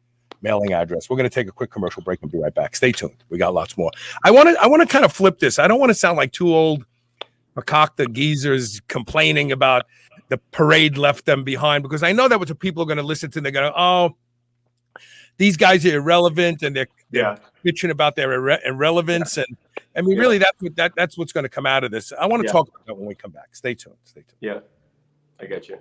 S2: mailing address. We're going to take a quick commercial break and be right back. Stay tuned. We got lots more. I want to kind of flip this. I don't want to sound like two old macaque geezers complaining about the parade left them behind, because I know that what the people are going to listen to. They're going to, oh, these guys are irrelevant, and they're bitching about their irrelevance. And I mean, really, that's what's going to come out of this. I want to talk about that when we come back. Stay tuned.
S3: Yeah, I got you.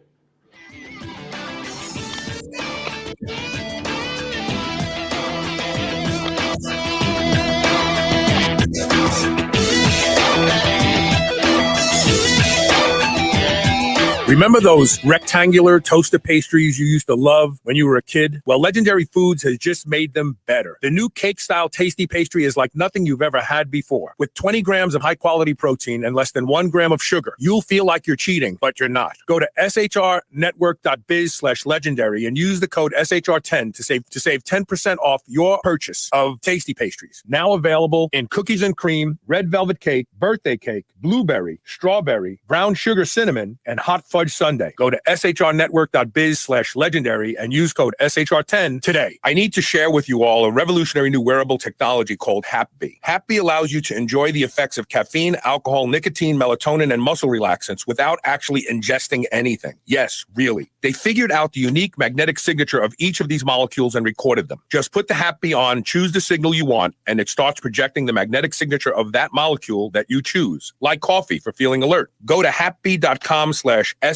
S2: Remember those rectangular toaster pastries you used to love when you were a kid? Well, Legendary Foods has just made them better. The new cake-style tasty pastry is like nothing you've ever had before. With 20 grams of high-quality protein and less than 1 gram of sugar, you'll feel like you're cheating, but you're not. Go to shrnetwork.biz/legendary and use the code SHR10 to save 10% off your purchase of tasty pastries. Now available in cookies and cream, red velvet cake, birthday cake, blueberry, strawberry, brown sugar cinnamon, and hot fudge sundae. Go to shrnetwork.biz/legendary and use code SHR10 today. I need to share with you all a revolutionary new wearable technology called HapBee. HapBee allows you to enjoy the effects of caffeine, alcohol, nicotine, melatonin, and muscle relaxants without actually ingesting anything. Yes, really. They figured out the unique magnetic signature of each of these molecules and recorded them. Just put the HapBee on, choose the signal you want, and it starts projecting the magnetic signature of that molecule that you choose, like coffee for feeling alert. Go to hapbee.com/SHR.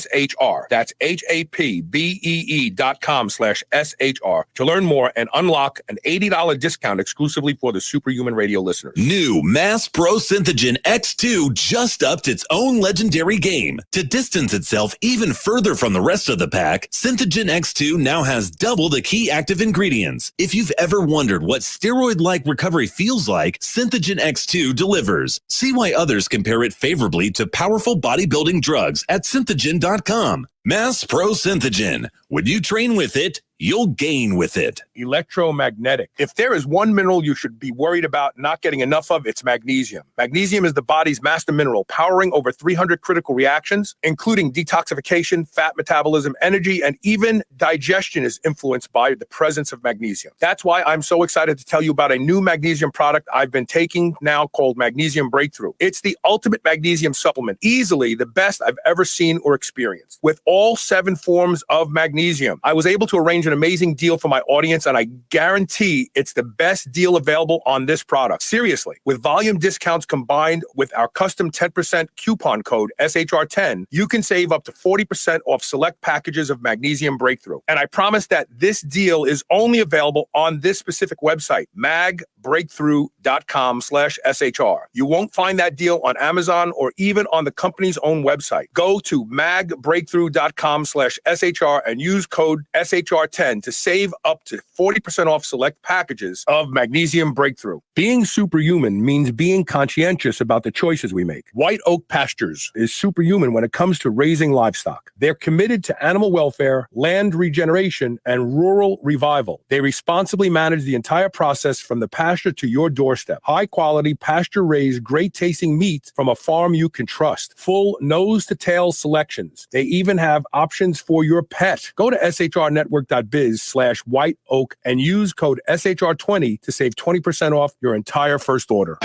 S2: That's HAPBEE.com/SHR to learn more and unlock an $80 discount exclusively for the Superhuman Radio listeners.
S4: New Mass Pro Synthogen X2 just upped its own legendary game. To distance itself even further from the rest of the pack, Synthogen X2 now has double the key active ingredients. If you've ever wondered what steroid-like recovery feels like, Synthogen X2 delivers. See why others compare it favorably to powerful bodybuilding drugs at synthogen.com. Mass Pro Synthogen. When you train with it, you'll gain with it.
S2: Electromagnetic. If there is one mineral you should be worried about not getting enough of, it's magnesium. Magnesium is the body's master mineral, powering over 300 critical reactions, including detoxification, fat metabolism, energy, and even digestion is influenced by the presence of magnesium. That's why I'm so excited to tell you about a new magnesium product I've been taking now called Magnesium Breakthrough. It's the ultimate magnesium supplement, easily the best I've ever seen or experienced. With all 7 forms of magnesium, I was able to arrange an an amazing deal for my audience, and I guarantee it's the best deal available on this product. Seriously, with volume discounts combined with our custom 10% coupon code SHR10, you can save up to 40% off select packages of Magnesium Breakthrough. And I promise that this deal is only available on this specific website, magbreakthrough.com/SHR. You won't find that deal on Amazon or even on the company's own website. Go to magbreakthrough.com/SHR and use code SHR10 to save up to 40% off select packages of Magnesium Breakthrough. Being superhuman means being conscientious about the choices we make. White Oak Pastures is superhuman when it comes to raising livestock. They're committed to animal welfare, land regeneration, and rural revival. They responsibly manage the entire process from the pasture to your doorstep. High quality, pasture raised, great tasting meat from a farm you can trust. Full nose to tail selections. They even have options for your pet. Go to shrnetwork.biz/white oak and use code SHR20 to save 20% off your entire first order.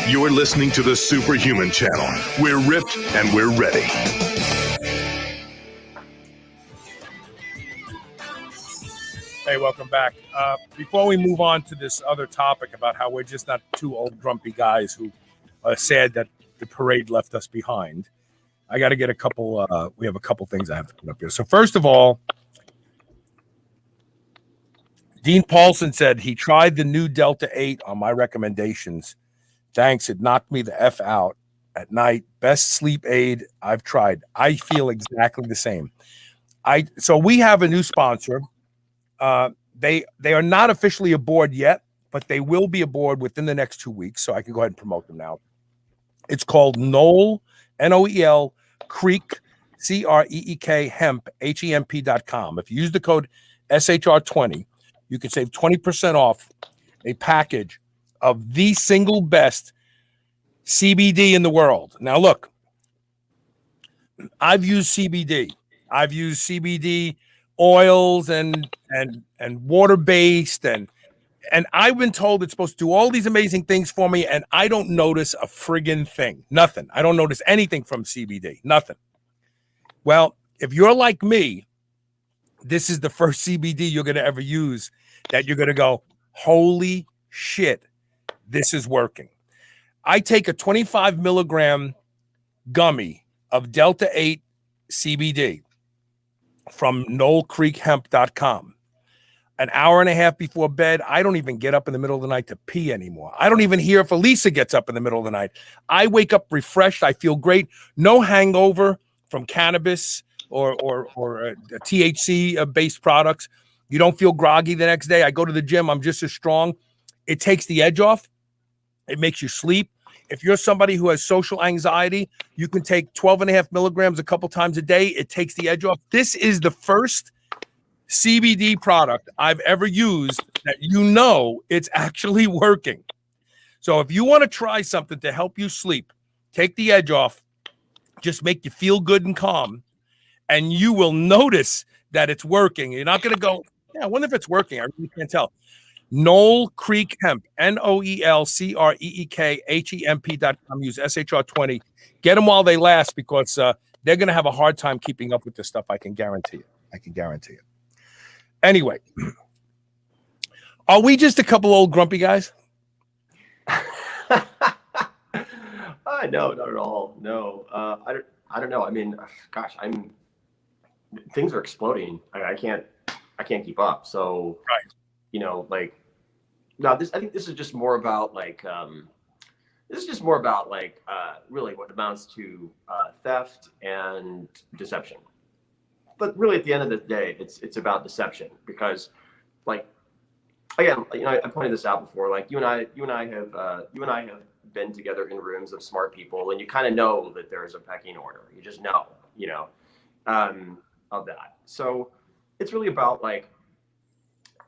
S1: You're listening to the Superhuman Channel. We're ripped and we're ready.
S2: Hey, welcome back. Before we move on to this other topic about how we're just not two old grumpy guys who are sad that the parade left us behind, I got to get a couple. We have a couple things I have to put up here. So first of all, Dean Paulson said he tried the new Delta 8 on my recommendations. Thanks, it knocked me the F out at night. Best sleep aid I've tried. I feel exactly the same. So we have a new sponsor. They are not officially aboard yet, but they will be aboard within the next 2 weeks. So I can go ahead and promote them now. It's called Noel, Noel, Creek, CREEK, hemp, HEMP.com. If you use the code SHR20, you can save 20% off a package of the single best CBD in the world. Now, look, I've used CBD. I've used CBD oils and water-based, and I've been told it's supposed to do all these amazing things for me, and I don't notice a friggin' thing. Nothing. I don't notice anything from CBD. Nothing. Well, if you're like me, this is the first CBD you're going to ever use that you're going to go, holy shit, this is working. I take a 25 milligram gummy of Delta 8 CBD from NoelCreekHemp.com. An hour and a half before bed, I don't even get up in the middle of the night to pee anymore. I don't even hear if Elisa gets up in the middle of the night. I wake up refreshed. I feel great. No hangover from cannabis or THC-based products. You don't feel groggy the next day. I go to the gym. I'm just as strong. It takes the edge off. It makes you sleep. If you're somebody who has social anxiety, you can take 12.5 milligrams a couple times a day. It takes the edge off. This is the first CBD product I've ever used that it's actually working. So if you want to try something to help you sleep, take the edge off, just make you feel good and calm, and you will notice that it's working. You're not going to go, yeah, I wonder if it's working. I really can't tell. Noel Creek Hemp, NoelCreekHemp.com. Use SHR20. Get them while they last, because they're going to have a hard time keeping up with this stuff. I can guarantee it. Anyway, are we just a couple old grumpy guys?
S3: No, not at all. No, I don't know. I mean, gosh, things are exploding. I can't keep up. So,
S2: right.
S3: I think this is just more about really what amounts to theft and deception. But really, at the end of the day, it's about deception, because, again, I pointed this out before. Like you and I have been together in rooms of smart people, and you kind of know that there's a pecking order. You just know, of that. So it's really about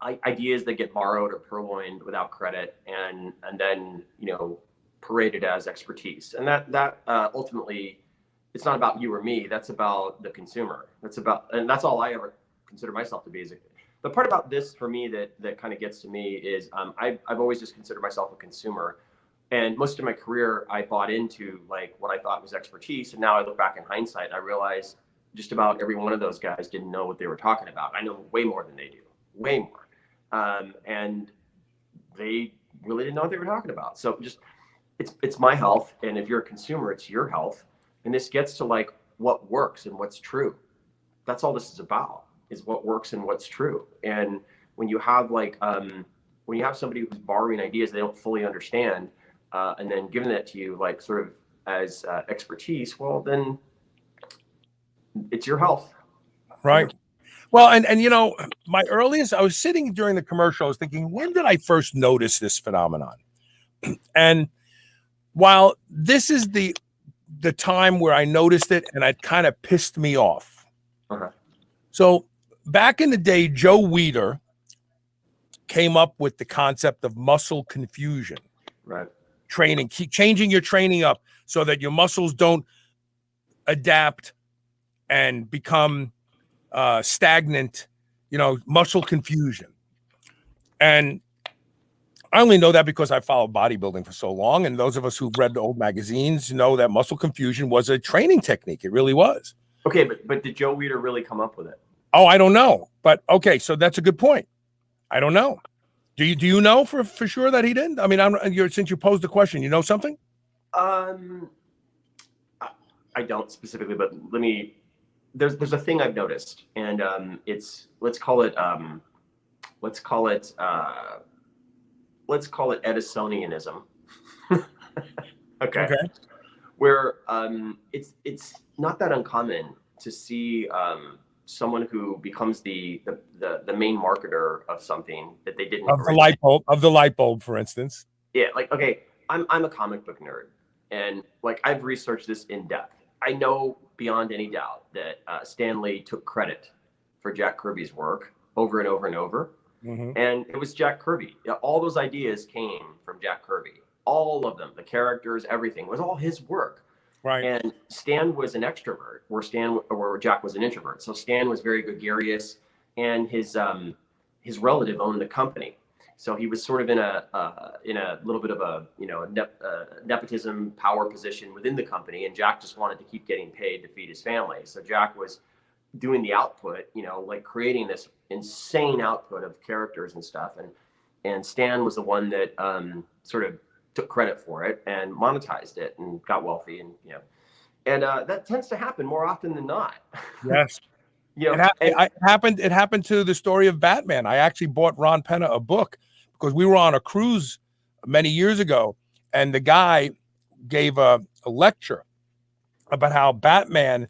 S3: ideas that get borrowed or purloined without credit, and then paraded as expertise, and that ultimately. It's not about you or me. That's about the consumer. And that's all I ever consider myself to be. The part about this for me that kind of gets to me is I've always just considered myself a consumer, and most of my career I bought into what I thought was expertise, and now I look back in hindsight, I realize just about every one of those guys didn't know what they were talking about. I know way more than they do, way more. And they really didn't know what they were talking about. So just, it's my health. And if you're a consumer, it's your health. And this gets to like what works and what's true. That's all this is about, is what works and what's true. And when you have like, when you have somebody who's borrowing ideas they don't fully understand, and then giving that to you like sort of as expertise, well, then it's your health.
S2: Right. Well, and you know, my earliest, I was sitting during the commercial, I was thinking, when did I first notice this phenomenon? And while this is the time where I noticed it and it kind of pissed me off.
S3: Uh-huh.
S2: So back in the day, Joe Weider came up with the concept of muscle confusion.
S3: Right.
S2: Training, keep changing your training up so that your muscles don't adapt and become stagnant, you know, muscle confusion. And I only know that because I followed bodybuilding for so long. And those of us who've read the old magazines know that muscle confusion was a training technique. It really was.
S3: Okay, but did Joe Weider really come up with it?
S2: Oh, I don't know. But okay, so that's a good point. I don't know. Do you know for sure that he didn't? I mean, since you posed the question, you know something?
S3: I don't specifically, but let me. There's a thing I've noticed, and it's let's call it Edisonianism. Okay. Where it's not that uncommon to see someone who becomes the main marketer of something that they didn't
S2: of the light bulb, for instance.
S3: Yeah, like, okay, I'm a comic book nerd, and like I've researched this in depth. I know beyond any doubt that Stan Lee took credit for Jack Kirby's work over and over and over.
S2: Mm-hmm.
S3: And it was Jack Kirby. All those ideas came from Jack Kirby. All of them, the characters, everything was all his work.
S2: Right.
S3: And Stan was an extrovert, where Jack was an introvert. So Stan was very gregarious, and his relative owned the company. So he was sort of in a little bit of a nepotism power position within the company, and Jack just wanted to keep getting paid to feed his family. So Jack was doing the output, like creating this insane output of characters and stuff, and Stan was the one that sort of took credit for it and monetized it and got wealthy, and that tends to happen more often than not.
S2: Yes. It happened to the story of Batman. I actually bought Ron Penna a book because we were on a cruise many years ago, and the guy gave a lecture about how Batman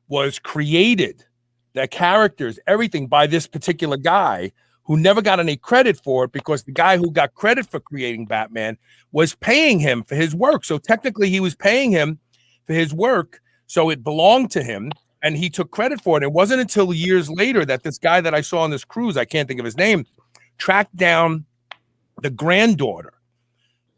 S2: was created, the characters, everything, by this particular guy who never got any credit for it, because the guy who got credit for creating Batman was paying him for his work. So technically he was paying him for his work, so it belonged to him, and he took credit for it. It wasn't until years later that this guy that I saw on this cruise, I can't think of his name, tracked down the granddaughter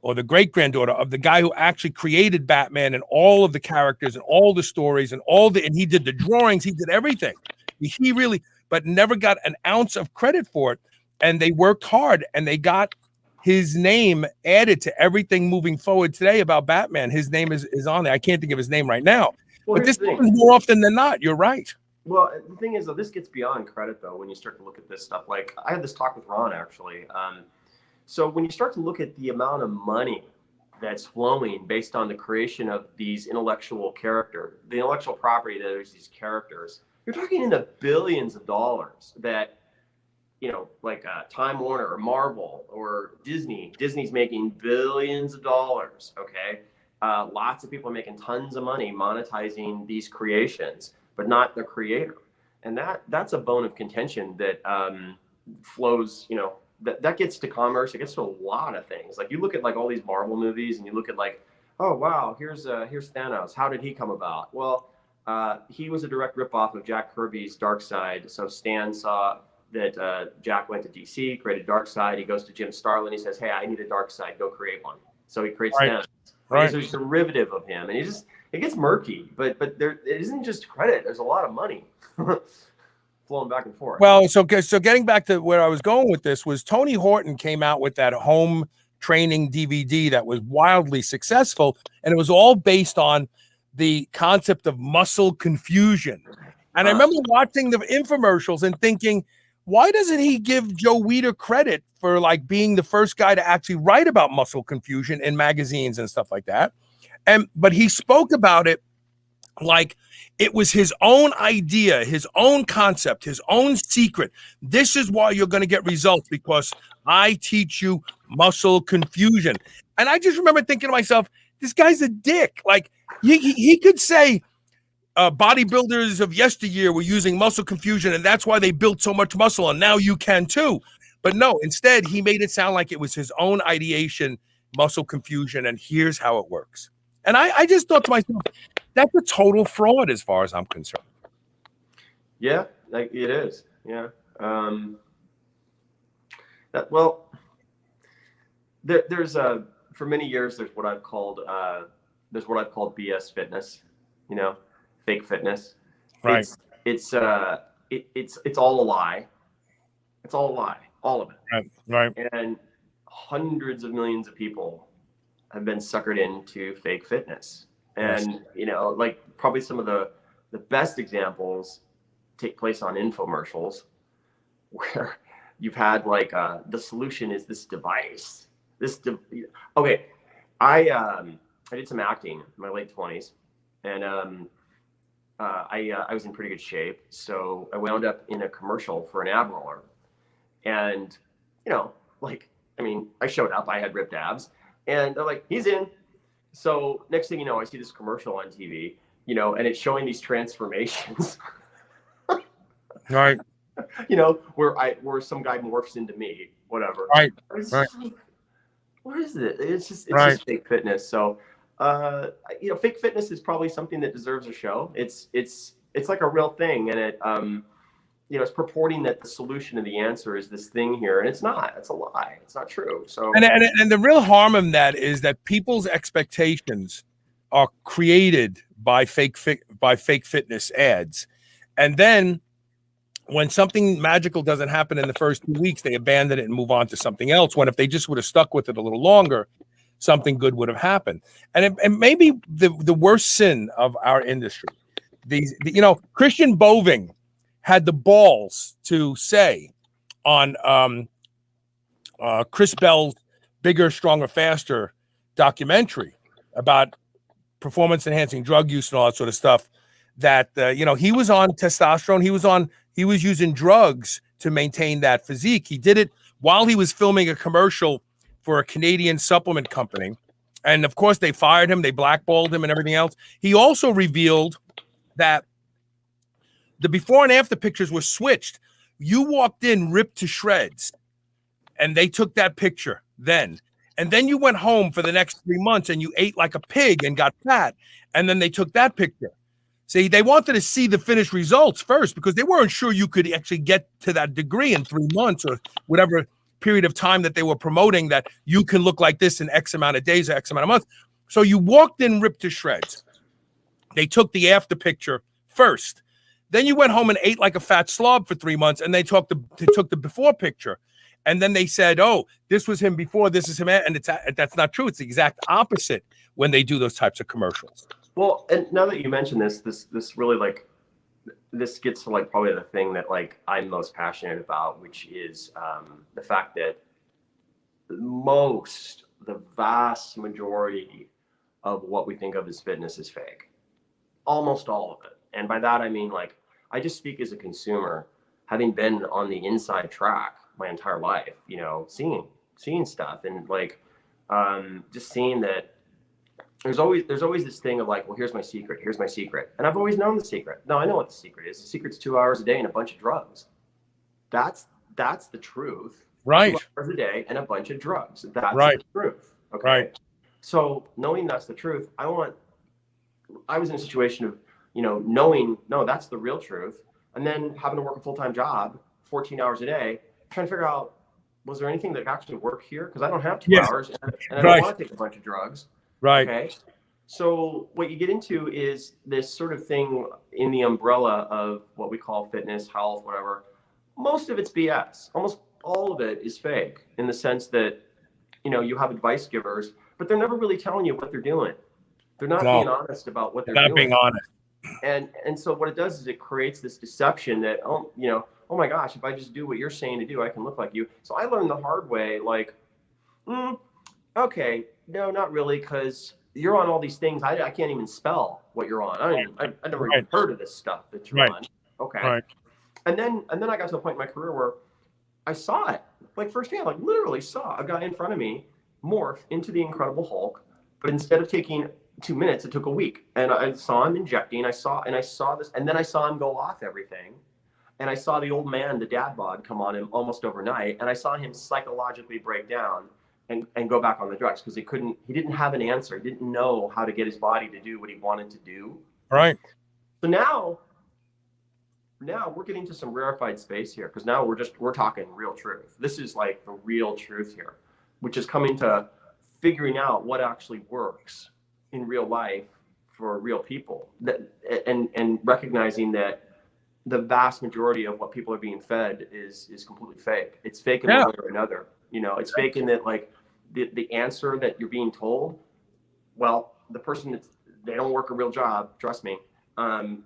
S2: or the great-granddaughter of the guy who actually created Batman and all of the characters and all the stories and and he did the drawings, he did everything. He really, but never got an ounce of credit for it. And they worked hard, and they got his name added to everything moving forward today about Batman. His name is on there. I can't think of his name right now.
S3: Well,
S2: but this happens more often than not. You're right.
S3: Well, the thing is, though, this gets beyond credit, though, when you start to look at this stuff. Like, I had this talk with Ron, actually. So when you start to look at the amount of money that's flowing based on the creation of these the intellectual property that there's these characters, you're talking in the billions of dollars that, like Time Warner or Marvel or Disney. Disney's making billions of dollars, okay? Lots of people are making tons of money monetizing these creations, but not the creator. And that's a bone of contention that flows, that gets to commerce. It gets to a lot of things. Like, you look at like all these Marvel movies, and you look at like, oh wow, here's Thanos. How did he come about? Well, he was a direct ripoff of Jack Kirby's Darkseid. So Stan saw that Jack went to DC, created Darkseid. He goes to Jim Starlin. He says, "Hey, I need a Darkseid. Go create one." So he creates Thanos. Right. There's a derivative of him, and it gets murky. But there, it isn't just credit. There's a lot of money flowing back and forth.
S2: Well, so getting back to where I was going with this was Tony Horton came out with that home training DVD that was wildly successful, and it was all based on the concept of muscle confusion. And I remember watching the infomercials and thinking, why doesn't he give Joe Weider credit for like being the first guy to actually write about muscle confusion in magazines and stuff like that? But he spoke about it like it was his own idea, his own concept, his own secret. This is why you're going to get results, because I teach you muscle confusion. And I just remember thinking to myself, this guy's a dick. Like he could say bodybuilders of yesteryear were using muscle confusion, and that's why they built so much muscle, and now you can too. But no, instead, he made it sound like it was his own ideation, muscle confusion, and here's how it works. And I just thought to myself, that's a total fraud as far as I'm concerned.
S3: Yeah, like it is. Yeah. There's for many years there's what I've called BS fitness, fake fitness.
S2: Right.
S3: It's all a lie. It's all a lie, all of it.
S2: Right.
S3: And hundreds of millions of people have been suckered into fake fitness. And, like probably some of the best examples take place on infomercials where you've had like the solution is this device. Okay, I did some acting in my late 20s, and I was in pretty good shape. So I wound up in a commercial for an ab roller. And, I showed up, I had ripped abs, and they're like, he's in. So next thing you know, I see this commercial on TV, and it's showing these transformations.
S2: Right.
S3: Where some guy morphs into me, whatever.
S2: Right.
S3: Like, what is it? It's just fake fitness. So, fake fitness is probably something that deserves a show. It's like a real thing, and it, it's purporting that the solution and the answer is this thing here, and it's not. It's a lie. It's not true. So,
S2: and the real harm in that is that people's expectations are created by fake fitness ads, and then when something magical doesn't happen in the first 2 weeks, they abandon it and move on to something else. When if they just would have stuck with it a little longer, something good would have happened. And maybe the worst sin of our industry, Christian Boving had the balls to say on Chris Bell's Bigger, Stronger, Faster documentary about performance enhancing drug use and all that sort of stuff, that he was on testosterone, he was using drugs to maintain that physique. He did it while he was filming a commercial for a Canadian supplement company, and of course they fired him, they blackballed him and everything else. He also revealed that the before and after pictures were switched. You walked in ripped to shreds, and they took that picture then. And then you went home for the next 3 months and you ate like a pig and got fat, and then they took that picture. See, they wanted to see the finished results first because they weren't sure you could actually get to that degree in 3 months or whatever period of time that they were promoting, that you can look like this in X amount of days or X amount of months. So you walked in ripped to shreds. They took the after picture first. Then you went home and ate like a fat slob for 3 months, and they took the before picture. And then they said, oh, this was him before, this is him. And that's not true. It's the exact opposite when they do those types of commercials.
S3: Well, and now that you mention this really, like, this gets to like probably the thing that like I'm most passionate about, which is the fact that the vast majority of what we think of as fitness is fake. Almost all of it. And by that, I mean, like, I just speak as a consumer, having been on the inside track my entire life, seeing stuff, and like, just seeing that there's always this thing of like, well, here's my secret. And I've always known the secret. No, I know what the secret is. The secret's 2 hours a day and a bunch of drugs. That's the truth.
S2: Right.
S3: 2 hours a day and a bunch of drugs. That's
S2: right.
S3: The truth. Okay.
S2: Right.
S3: So knowing that's the truth, I was in a situation of, knowing, no, that's the real truth. And then having to work a full-time job, 14 hours a day, trying to figure out, was there anything that actually worked here? Because I don't have 2 hours and I don't want to take a bunch of drugs.
S2: Right.
S3: Okay. So what you get into is this sort of thing in the umbrella of what we call fitness, health, whatever. Most of it's BS. Almost all of it is fake, in the sense that, you have advice givers, but they're never really telling you what they're doing. They're not being honest about what they're doing.
S2: Not being honest.
S3: And so what it does is it creates this deception that, oh my gosh, if I just do what you're saying to do, I can look like you. So I learned the hard way, like, okay, no, not really, because you're on all these things. I can't even spell what you're on. I never even heard of this stuff that you're on. Okay. Right. And then I got to a point in my career where I saw it, like firsthand, like literally saw a guy in front of me morph into the Incredible Hulk, but instead of taking 2 minutes, it took a week. And I saw him injecting. I saw this, and then I saw him go off everything. And I saw the old man, the dad bod, come on him almost overnight. And I saw him psychologically break down and go back on the drugs because he didn't have an answer. He didn't know how to get his body to do what he wanted to do.
S2: Right.
S3: So now we're getting to some rarefied space here, because now we're talking real truth. This is like the real truth here, which is coming to figuring out what actually works in real life for real people, and recognizing that the vast majority of what people are being fed is completely fake. It's fake in one way or another. It's fake in that, like, the answer that you're being told, well, the person they don't work a real job, trust me.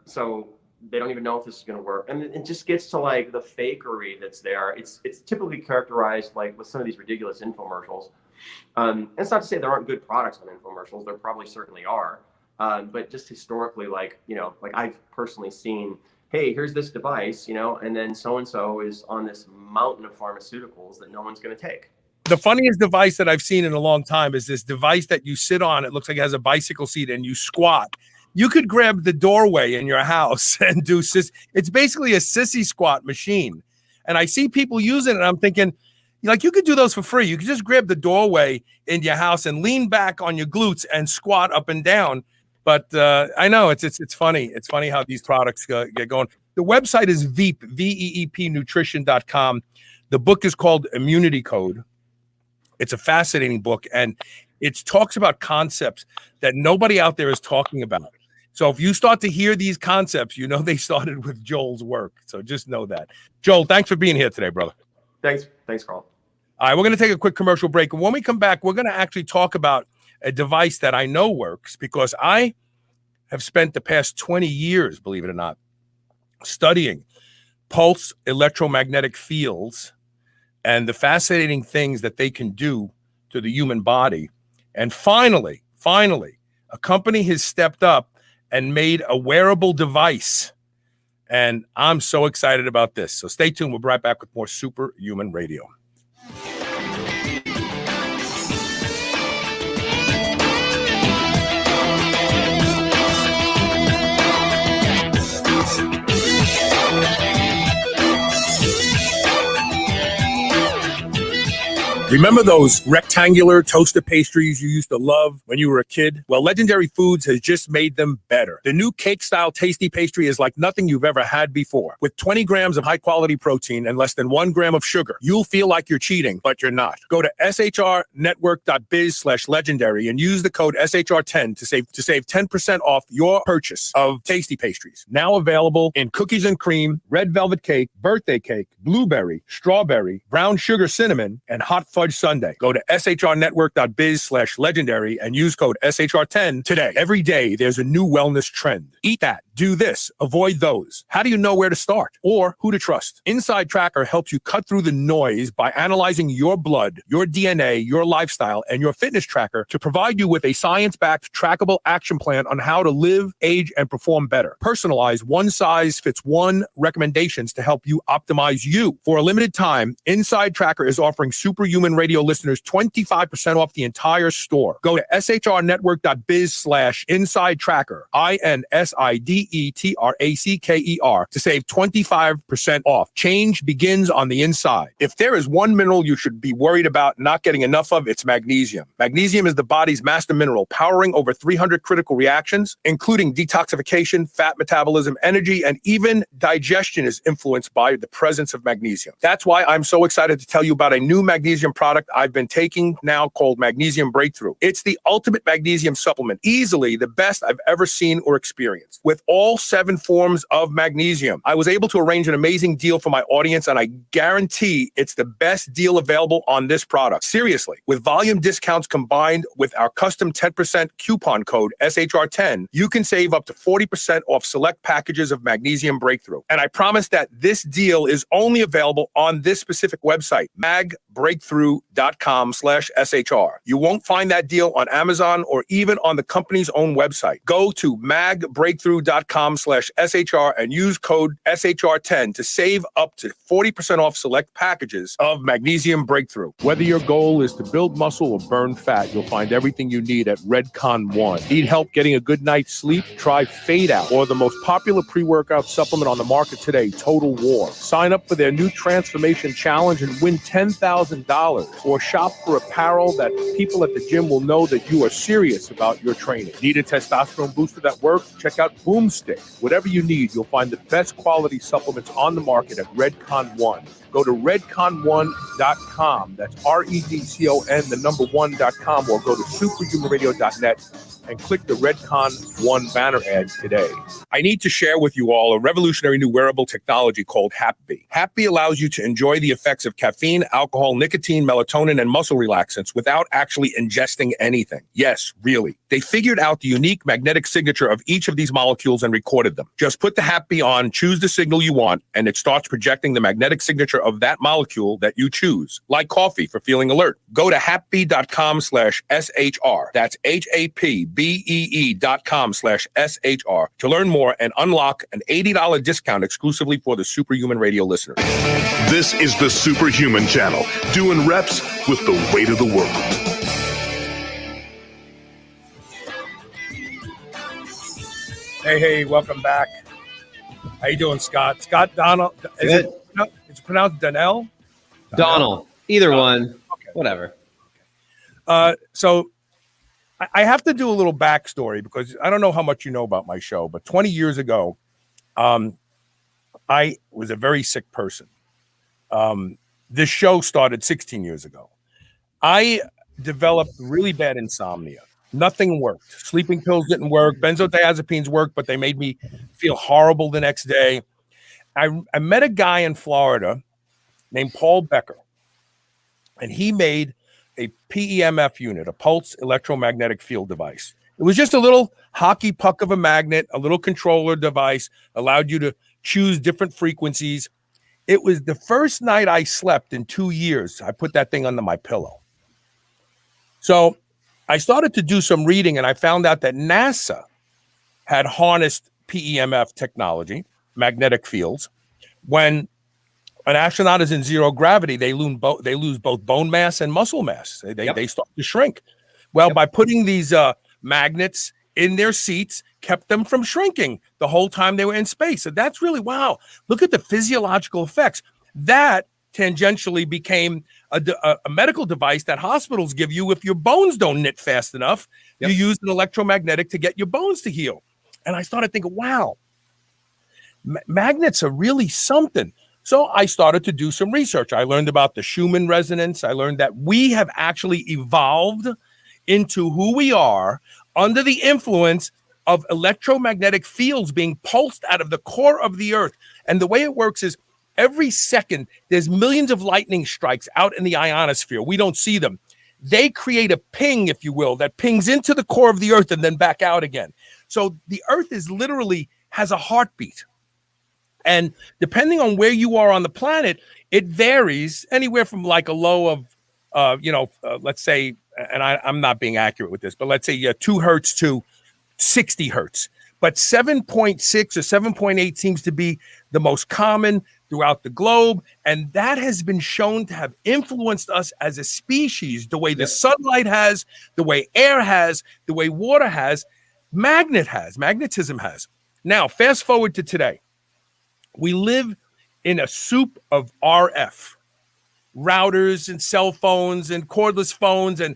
S3: So they don't even know if this is going to work. And it just gets to like the fakery that's there. It's typically characterized like with some of these ridiculous infomercials. And it's not to say there aren't good products on infomercials. There probably certainly are. But just historically, like I've personally seen, hey, here's this device, and then so-and-so is on this mountain of pharmaceuticals that no one's going to take.
S2: The funniest device that I've seen in a long time is this device that you sit on. It looks like it has a bicycle seat and you squat. You could grab the doorway in your house and do it's basically a sissy squat machine. And I see people using it and I'm thinking, like, you could do those for free. You could just grab the doorway in your house and lean back on your glutes and squat up and down. But I know it's funny. It's funny how these products get going. The website is Veep, VEEP nutrition.com. The book is called Immunity Code. It's a fascinating book, and it talks about concepts that nobody out there is talking about. So if you start to hear these concepts, they started with Joel's work. So just know that. Joel, thanks for being here today, brother.
S3: Thanks, Carl.
S2: All right, we're going to take a quick commercial break. And when we come back, we're going to actually talk about a device that I know works, because I have spent the past 20 years, believe it or not, studying pulse electromagnetic fields and the fascinating things that they can do to the human body. And finally, a company has stepped up and made a wearable device. And I'm so excited about this. So stay tuned. We'll be right back with more Superhuman Radio. Remember those rectangular toasted pastries you used to love when you were a kid? Well, Legendary Foods has just made them better. The new cake-style tasty pastry is like nothing you've ever had before. With 20 grams of high-quality protein and less than 1 gram of sugar, you'll feel like you're cheating, but you're not. Go to shrnetwork.biz/legendary and use the code SHR10 to save 10% off your purchase of tasty pastries. Now available in cookies and cream, red velvet cake, birthday cake, blueberry, strawberry, brown sugar cinnamon, and hot fudge sundae. Go to shrnetwork.biz/legendary and use code SHR10 today. Every day, there's a new wellness trend. Eat that. Do this. Avoid those. How do you know where to start or who to trust? Inside Tracker helps you cut through the noise by analyzing your blood, your DNA, your lifestyle, and your fitness tracker to provide you with a science-backed, trackable action plan on how to live, age, and perform better. Personalized, one-size-fits-one recommendations to help you optimize you. For a limited time, Inside Tracker is offering Superhuman Radio listeners 25% off the entire store. Go to shrnetwork.biz/inside tracker, INSIDETRACKER, to save 25% off. Change begins on the inside. If there is one mineral you should be worried about not getting enough of, it's magnesium. Magnesium is the body's master mineral, powering over 300 critical reactions, including detoxification, fat metabolism, energy, and even digestion is influenced by the presence of magnesium. That's why I'm so excited to tell you about a new magnesium product I've been taking now called Magnesium Breakthrough. It's the ultimate magnesium supplement, easily the best I've ever seen or experienced. With all 7 forms of magnesium. I was able to arrange an amazing deal for my audience, and I guarantee it's the best deal available on this product. Seriously, with volume discounts combined with our custom 10% coupon code SHR10, you can save up to 40% off select packages of Magnesium Breakthrough. And I promise that this deal is only available on this specific website, magbreakthrough.com/SHR. You won't find that deal on Amazon or even on the company's own website. Go to magbreakthrough.com/SHR and use code SHR10 to save up to 40% off select packages of Magnesium Breakthrough. Whether your goal is to build muscle or burn fat, you'll find everything you need at Redcon One. Need help getting a good night's sleep? Try Fade Out, or the most popular pre-workout supplement on the market today, Total War. Sign up for their new Transformation Challenge and win $10,000, or shop for apparel that people at the gym will know that you are serious about your training. Need a testosterone booster that works? Check out Boomstick. Whatever you need, you'll find the best quality supplements on the market at Redcon One. Go to redcon1.com. That's REDCON, the number 1.com, or go to superhumanradio.net and click the Redcon One banner ad today. I need to share with you all a revolutionary new wearable technology called HapBee. HapBee allows you to enjoy the effects of caffeine, alcohol, nicotine, melatonin, and muscle relaxants without actually ingesting anything. Yes, really. They figured out the unique magnetic signature of each of these molecules and recorded them. Just put the HapBee on, choose the signal you want, and it starts projecting the magnetic signature of that molecule that you choose, like coffee for feeling alert. Go to hapbee.com/SHR. That's HAPBEE.com/SHR to learn more and unlock an $80 discount exclusively for the Superhuman Radio listeners.
S1: This is the Superhuman Channel, doing reps with the weight of the world.
S2: Hey, welcome back. How you doing, Scott? Scott Donnell. It's pronounced Donnell?
S5: Donnell. Either one. Okay. Whatever.
S2: So I have to do a little backstory because I don't know how much you know about my show, but 20 years ago, I was a very sick person. This show started 16 years ago. I developed really bad insomnia. Nothing worked. Sleeping pills didn't work. Benzodiazepines worked, but they made me feel horrible the next day. I met a guy in Florida named Paul Becker, and he made a PEMF unit, a pulse electromagnetic field device. It was just a little hockey puck of a magnet, a little controller device, allowed you to choose different frequencies. It was the first night I slept in 2 years. I put that thing under my pillow. So I started to do some reading, and I found out that NASA had harnessed PEMF technology, magnetic fields. When an astronaut is in zero gravity, they lose both bone mass and muscle mass. They start to shrink. Well, by putting these magnets in their seats, kept them from shrinking the whole time they were in space. So that's really, wow. Look at the physiological effects. That tangentially became a medical device that hospitals give you if your bones don't knit fast enough. You use an electromagnetic to get your bones to heal. And I started thinking, wow, magnets are really something. So I started to do some research. I learned about the Schumann resonance. I learned that we have actually evolved into who we are under the influence of electromagnetic fields being pulsed out of the core of the earth. And the way it works is every second, there's millions of lightning strikes out in the ionosphere. We don't see them. They create a ping, if you will, that pings into the core of the earth and then back out again. So the earth is literally has a heartbeat. And depending on where you are on the planet, it varies anywhere from like a low of, let's say, and I'm not being accurate with this, but let's say 2 hertz to 60 hertz. But 7.6 or 7.8 seems to be the most common throughout the globe. And that has been shown to have influenced us as a species, the way the sunlight has, the way air has, the way water has, magnetism has. Now, fast forward to today. We live in a soup of RF, routers and cell phones and cordless phones and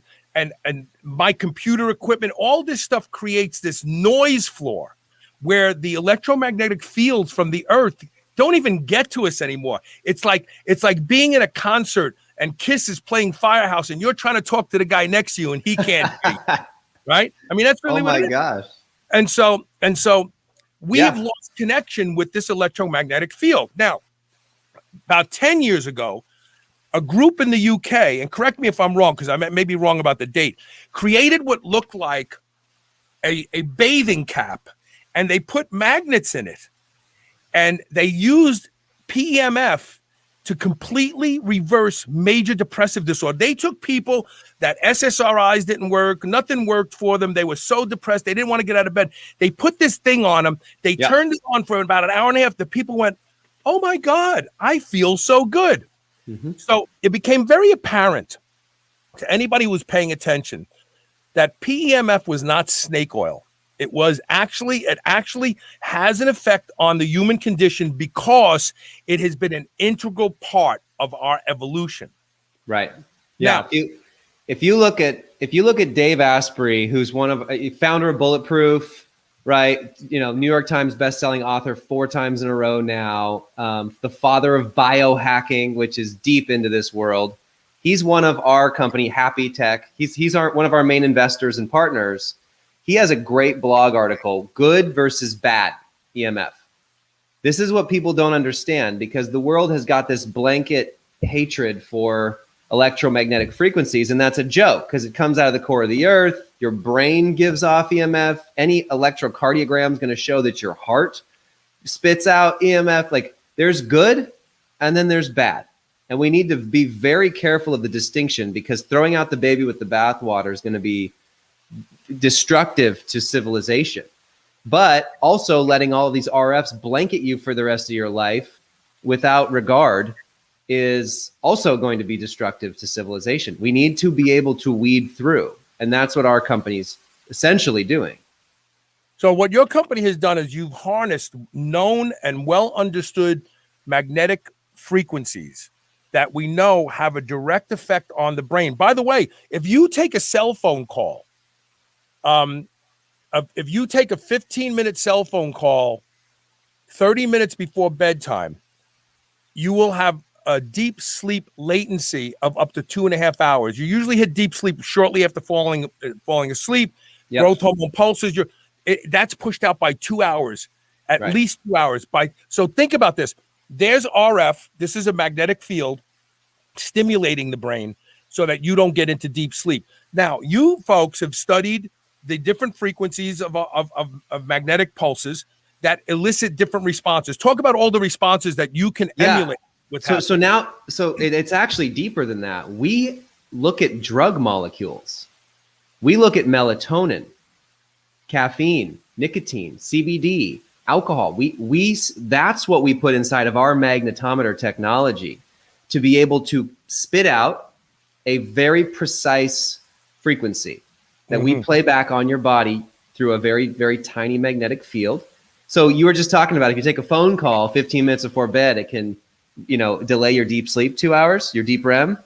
S2: my computer equipment. All this stuff creates this noise floor where the electromagnetic fields from the earth don't even get to us anymore. It's like being in a concert and Kiss is playing Firehouse and you're trying to talk to the guy next to you and he can't hear you, right? I mean, that's really what it is.
S5: Oh my gosh.
S2: And so We've lost connection with this electromagnetic field. Now, about 10 years ago, a group in the UK, and correct me if I'm wrong, because I may be wrong about the date, created what looked like a bathing cap, and they put magnets in it. And they used PEMF to completely reverse major depressive disorder. They took people that SSRIs didn't work, nothing worked for them. They were so depressed, they didn't want to get out of bed. They put this thing on them. They turned it on for about an hour and a half. The people went, oh my God, I feel so good. So it became very apparent to anybody who was paying attention that PEMF was not snake oil. It actually has an effect on the human condition because it has been an integral part of our evolution.
S5: Right. Yeah. Now, if you look at Dave Asprey, who's founder of Bulletproof, right? New York Times bestselling author 4 times in a row now, the father of biohacking, which is deep into this world. He's one of our company, Happy Tech. He's one of our main investors and partners. He has a great blog article, Good versus Bad EMF. This is what people don't understand, because the world has got this blanket hatred for electromagnetic frequencies, and that's a joke because it comes out of the core of the earth. Your brain gives off EMF. Any electrocardiogram is going to show that your heart spits out EMF. Like, there's good and then there's bad. And we need to be very careful of the distinction, because throwing out the baby with the bathwater is going to be destructive to civilization. But also letting all of these RFs blanket you for the rest of your life without regard is also going to be destructive to civilization. We need to be able to weed through. And that's what our company's essentially doing.
S2: So what your company has done is you've harnessed known and well understood magnetic frequencies that we know have a direct effect on the brain. By the way, if you take a cell phone call, if you take a 15-minute cell phone call 30 minutes before bedtime, you will have a deep sleep latency of up to 2.5 hours. You usually hit deep sleep shortly after falling asleep. Yep. Growth hormone pulses. That's pushed out by 2 hours, at least 2 hours. So think about this. There's RF. This is a magnetic field stimulating the brain so that you don't get into deep sleep. Now, you folks have studied the different frequencies of magnetic pulses that elicit different responses. Talk about all the responses that you can emulate.
S5: So it's actually deeper than that. We look at drug molecules. We look at melatonin, caffeine, nicotine, CBD, alcohol. That's what we put inside of our magnetometer technology to be able to spit out a very precise frequency that we play back on your body through a very, very tiny magnetic field. So you were just talking about, if you take a phone call 15 minutes before bed, it can, delay your deep sleep 2 hours, your deep REM.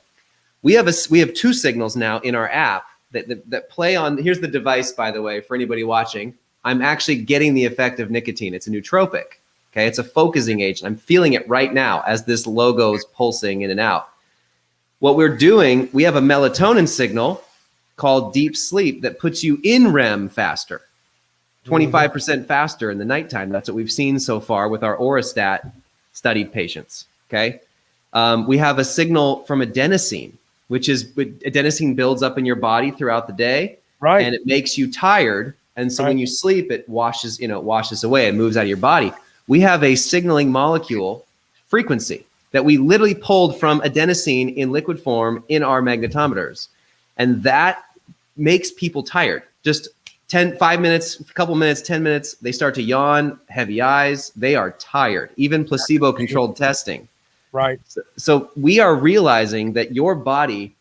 S5: We have 2 signals now in our app that play on. Here's the device, by the way, for anybody watching. I'm actually getting the effect of nicotine. It's a nootropic. Okay, it's a focusing agent. I'm feeling it right now as this logo is pulsing in and out. What we're doing, we have a melatonin signal called deep sleep that puts you in REM faster, 25% faster in the nighttime. That's what we've seen so far with our Orostat studied patients. Okay, we have a signal from adenosine, which is adenosine builds up in your body throughout the day, and it makes you tired. And so when you sleep, it washes away and moves out of your body. We have a signaling molecule frequency that we literally pulled from adenosine in liquid form in our magnetometers. And that makes people tired. Just 5 minutes, a couple minutes, 10 minutes, they start to yawn, heavy eyes. They are tired, even placebo-controlled testing.
S2: Right.
S5: So we are realizing that your body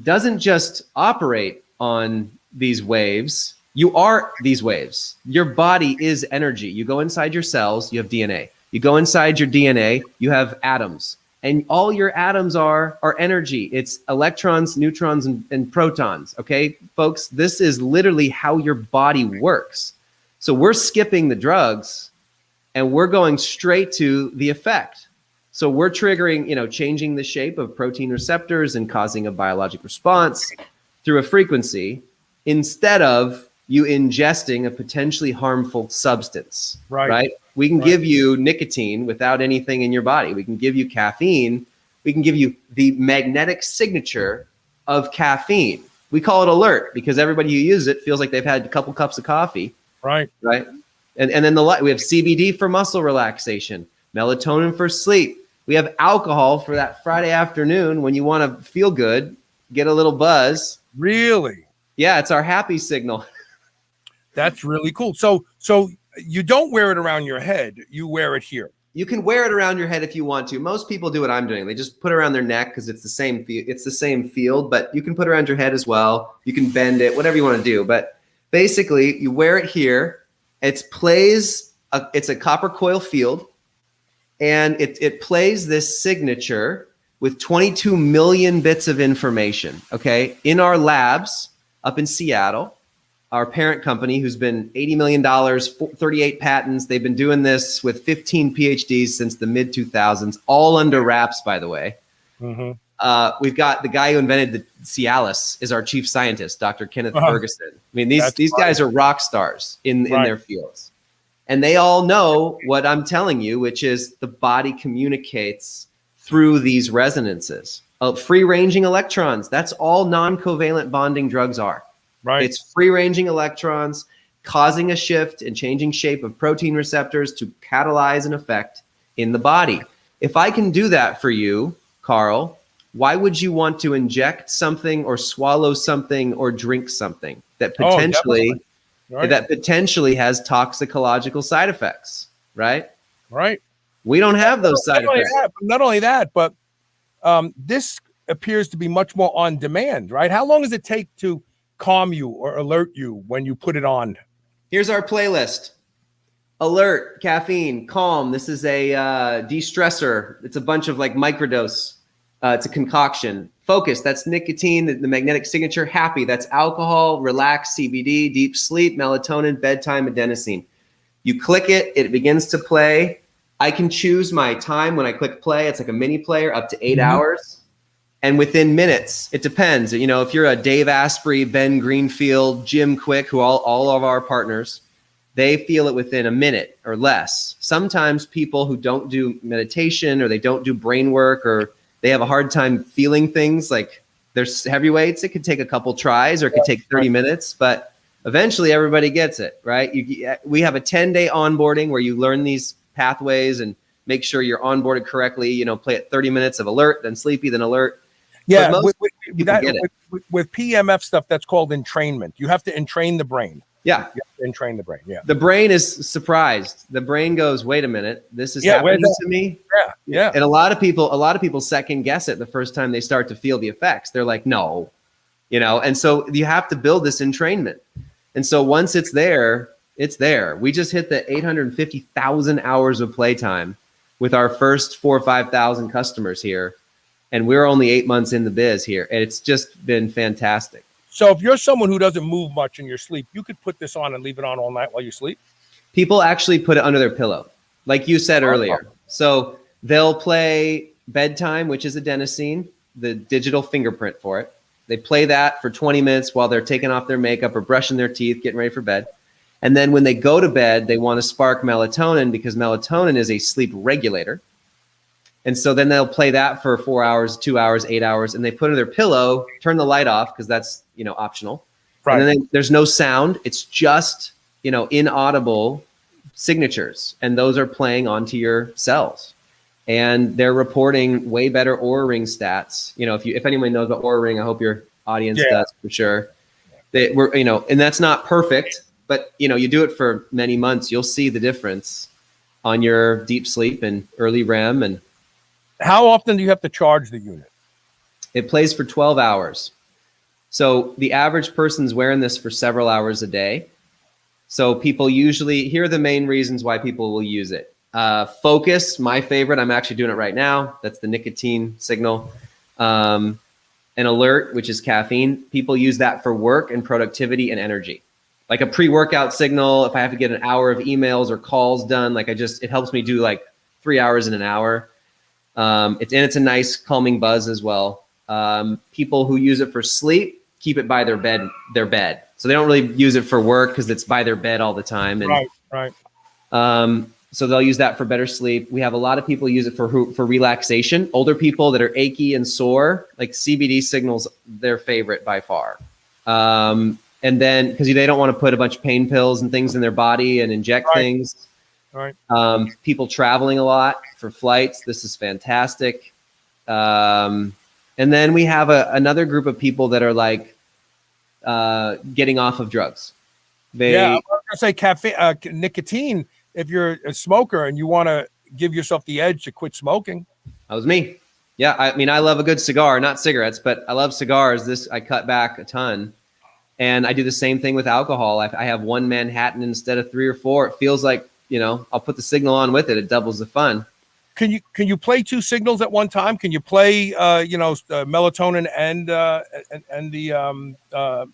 S5: doesn't just operate on these waves. You are these waves. Your body is energy. You go inside your cells, you have DNA. You go inside your DNA, you have atoms. And all your atoms are energy. It's electrons, neutrons, and protons. Okay, folks, this is literally how your body works. So we're skipping the drugs and we're going straight to the effect. So we're triggering, changing the shape of protein receptors and causing a biologic response through a frequency instead of you ingesting a potentially harmful substance,
S2: Right.
S5: right? We can give you nicotine without anything in your body. We can give you caffeine. We can give you the magnetic signature of caffeine. We call it alert because everybody who uses it feels like they've had a couple cups of coffee.
S2: Right.
S5: Right. And then we have CBD for muscle relaxation, melatonin for sleep. We have alcohol for that Friday afternoon when you want to feel good, get a little buzz.
S2: Really?
S5: Yeah, it's our happy signal.
S2: That's really cool. So you don't wear it around your head. You wear it here.
S5: You can wear it around your head if you want to. Most people do what I'm doing. They just put it around their neck because it's the same field, but you can put it around your head as well. You can bend it, whatever you want to do. But basically, you wear it here. It's a copper coil field, and it plays this signature with 22 million bits of information, okay? In our labs up in Seattle, our parent company, who's been $80 million, 38 patents. They've been doing this with 15 PhDs since the mid-2000s, all under wraps, by the way.
S2: Mm-hmm.
S5: We've got the guy who invented the Cialis is our chief scientist, Dr. Kenneth Ferguson. I mean, these guys are rock stars in their fields. And they all know what I'm telling you, which is the body communicates through these resonances. Free-ranging electrons, that's all non-covalent bonding drugs are.
S2: Right.
S5: It's free-ranging electrons causing a shift and changing shape of protein receptors to catalyze an effect in the body. If I can do that for you, Carl, why would you want to inject something or swallow something or drink something that potentially has toxicological side effects, right?
S2: Right.
S5: We don't have those side effects.
S2: Not only that, but this appears to be much more on demand, right? How long does it take to calm you or alert you when you put it on?
S5: Here's our playlist. Alert, caffeine, calm. This is a de-stressor. It's a bunch of like microdose. It's a concoction. Focus, that's nicotine, the magnetic signature. Happy, that's alcohol. Relax, CBD. Deep sleep, melatonin, bedtime, adenosine. You click it, it begins to play. I can choose my time when I click play. It's like a mini player up to 8 hours. And within minutes, it depends. You know, if you're a Dave Asprey, Ben Greenfield, Jim Quick, who all of our partners, they feel it within a minute or less. Sometimes people who don't do meditation or they don't do brain work or they have a hard time feeling things like there's heavyweights, it could take a couple tries or it could take 30 minutes, but eventually everybody gets it, right? We have a 10-day onboarding where you learn these pathways and make sure you're onboarded correctly, you know, play at 30 minutes of alert, then sleepy, then alert.
S2: Yeah, with PEMF stuff, that's called entrainment. You have to entrain the brain.
S5: Yeah.
S2: Entrain the brain. Yeah.
S5: The brain is surprised. The brain goes, wait a minute, this is happening to me.
S2: Yeah. Yeah.
S5: And a lot of people second guess it the first time they start to feel the effects. They're like, no, you know, and so you have to build this entrainment. And so once it's there, it's there. We just hit the 850,000 hours of playtime with our first 4,000 or 5,000 customers here. And we're only 8 months in the biz here. And it's just been fantastic.
S2: So if you're someone who doesn't move much in your sleep, you could put this on and leave it on all night while you sleep.
S5: People actually put it under their pillow, like you said earlier. So they'll play bedtime, which is adenosine, the digital fingerprint for it. They play that for 20 minutes while they're taking off their makeup or brushing their teeth, getting ready for bed. And then when they go to bed, they want to spark melatonin because melatonin is a sleep regulator. And so then they'll play that for 4 hours, 2 hours, 8 hours, and they put it on their pillow, turn the light off because that's, you know, optional. Right. And then there's no sound. It's just, you know, inaudible signatures. And those are playing onto your cells. And they're reporting way better Oura Ring stats. You know, if anyone knows about Oura Ring, I hope your audience does for sure. They were, you know, and that's not perfect, but you know, you do it for many months, you'll see the difference on your deep sleep and early REM. And
S2: how often do you have to charge the unit?
S5: It plays for 12 hours. So the average person's wearing this for several hours a day. So people usually, here are the main reasons why people will use it. Focus, my favorite, I'm actually doing it right now. That's the nicotine signal. An alert, which is caffeine. People use that for work and productivity and energy. Like a pre-workout signal, if I have to get an hour of emails or calls done, like it helps me do like 3 hours in an hour. It's a nice calming buzz as well. People who use it for sleep, keep it by their bed. So they don't really use it for work because it's by their bed all the time. And,
S2: Right.
S5: so they'll use that for better sleep. We have a lot of people use it for relaxation. Older people that are achy and sore, like CBD signals their favorite by far. And then because they don't want to put a bunch of pain pills and things in their body and inject things.
S2: Right.
S5: People traveling a lot for flights. This is fantastic. And then we have another group of people that are like getting off of drugs.
S2: I was gonna say caffeine, nicotine. If you're a smoker and you want to give yourself the edge to quit smoking.
S5: That was me. Yeah, I mean, I love a good cigar, not cigarettes, but I love cigars. I cut back a ton. And I do the same thing with alcohol. I have one Manhattan instead of 3 or 4. It feels like, I'll put the signal on with it. It doubles the fun.
S2: Can you play 2 signals at one time? Can you play melatonin and the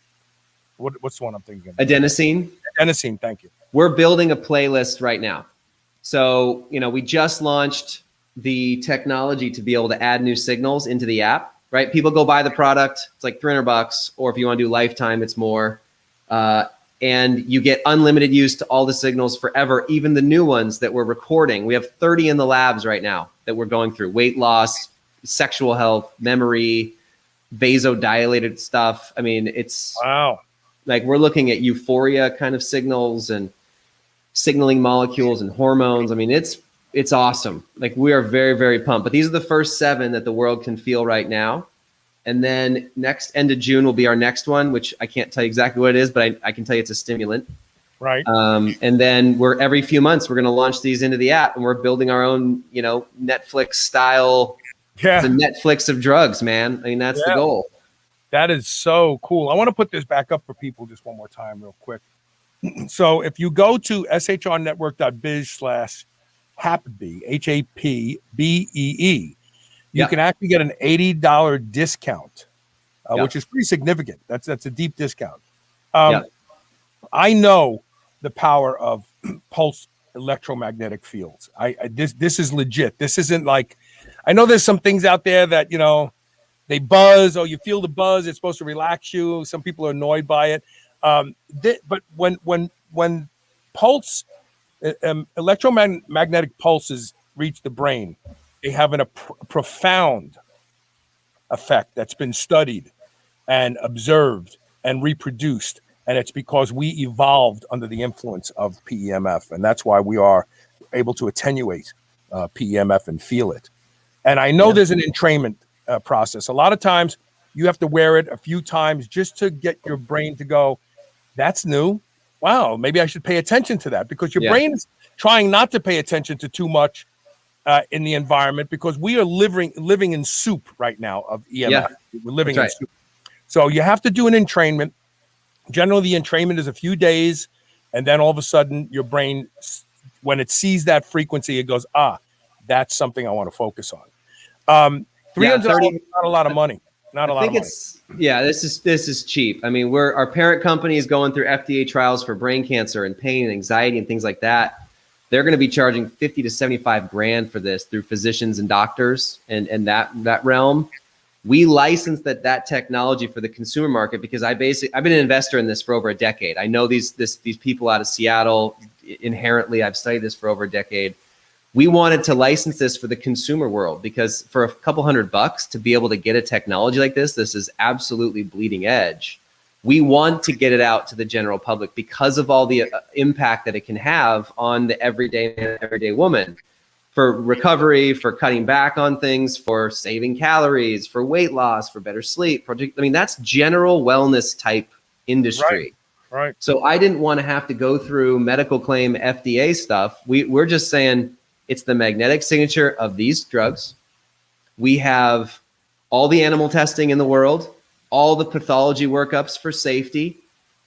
S2: what's the one I'm thinking of?
S5: Adenosine.
S2: Adenosine, thank you.
S5: We're building a playlist right now. So, we just launched the technology to be able to add new signals into the app, right? People go buy the product. It's like $300, or if you want to do lifetime, it's more. And you get unlimited use to all the signals forever, even the new ones that we're recording. We have 30 in the labs right now that we're going through: weight loss, sexual health, memory, vasodilated stuff. I mean, it's
S2: wow.
S5: Like we're looking at euphoria kind of signals and signaling molecules and hormones. I mean, it's awesome. Like we are very, very pumped. But these are the first 7 that the world can feel right now. And then next end of June will be our next one, which I can't tell you exactly what it is, but I can tell you it's a stimulant.
S2: Right.
S5: And then every few months, we're going to launch these into the app, and we're building our own, Netflix style.
S2: Yeah.
S5: The Netflix of drugs, man. I mean, that's the goal.
S2: That is so cool. I want to put this back up for people just one more time real quick. So if you go to shrnetwork.biz/HAPBEE, HAPBEE, you can actually get an $80 discount, which is pretty significant. That's a deep discount. I know the power of pulse electromagnetic fields. This is legit. This isn't like, I know there's some things out there that, they buzz, or you feel the buzz. It's supposed to relax you. Some people are annoyed by it. But when pulse, electromagnetic pulses reach the brain, they have a profound effect that's been studied and observed and reproduced. And it's because we evolved under the influence of PEMF. And that's why we are able to attenuate PEMF and feel it. And I know there's an entrainment process. A lot of times you have to wear it a few times just to get your brain to go, that's new. Wow, maybe I should pay attention to that, because your brain is trying not to pay attention to too much in the environment, because we are living in soup right now of EMF. Yeah, we're living in soup. So you have to do an entrainment. Generally, the entrainment is a few days, and then all of a sudden your brain, when it sees that frequency, it goes, that's something I want to focus on. $300 is not a lot of money. Not a lot of money.
S5: This is cheap. I mean, our parent company is going through FDA trials for brain cancer and pain and anxiety and things like that. They're going to be charging 50 to 75 grand for this through physicians and doctors and that realm. We licensed that technology for the consumer market because I've been an investor in this for over a decade. I know these people out of Seattle inherently. I've studied this for over a decade. We wanted to license this for the consumer world because for a couple $100 to be able to get a technology like this is absolutely bleeding edge. We want to get it out to the general public because of all the impact that it can have on the everyday man, everyday woman, for recovery, for cutting back on things, for saving calories, for weight loss, for better sleep. I mean, that's general wellness type industry.
S2: Right.
S5: So I didn't want to have to go through medical claim FDA stuff. We're just saying, it's the magnetic signature of these drugs. We have all the animal testing in the world, all the pathology workups for safety,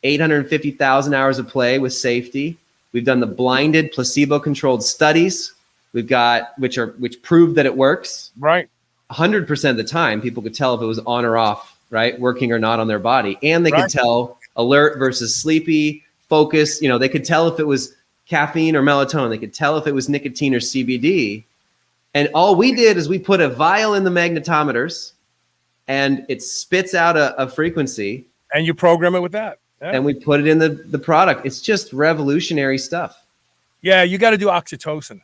S5: 850,000 hours of play with safety. We've done the blinded placebo-controlled studies. We've got which prove that it works.
S2: Right.
S5: 100% of the time, people could tell if it was on or off, right, working or not on their body, and they could tell alert versus sleepy, focus. They could tell if it was caffeine or melatonin. They could tell if it was nicotine or CBD. And all we did is we put a vial in the magnetometers and it spits out a frequency.
S2: And you program it with that.
S5: and we put it in the product. It's just revolutionary stuff.
S2: Yeah, you got to do oxytocin.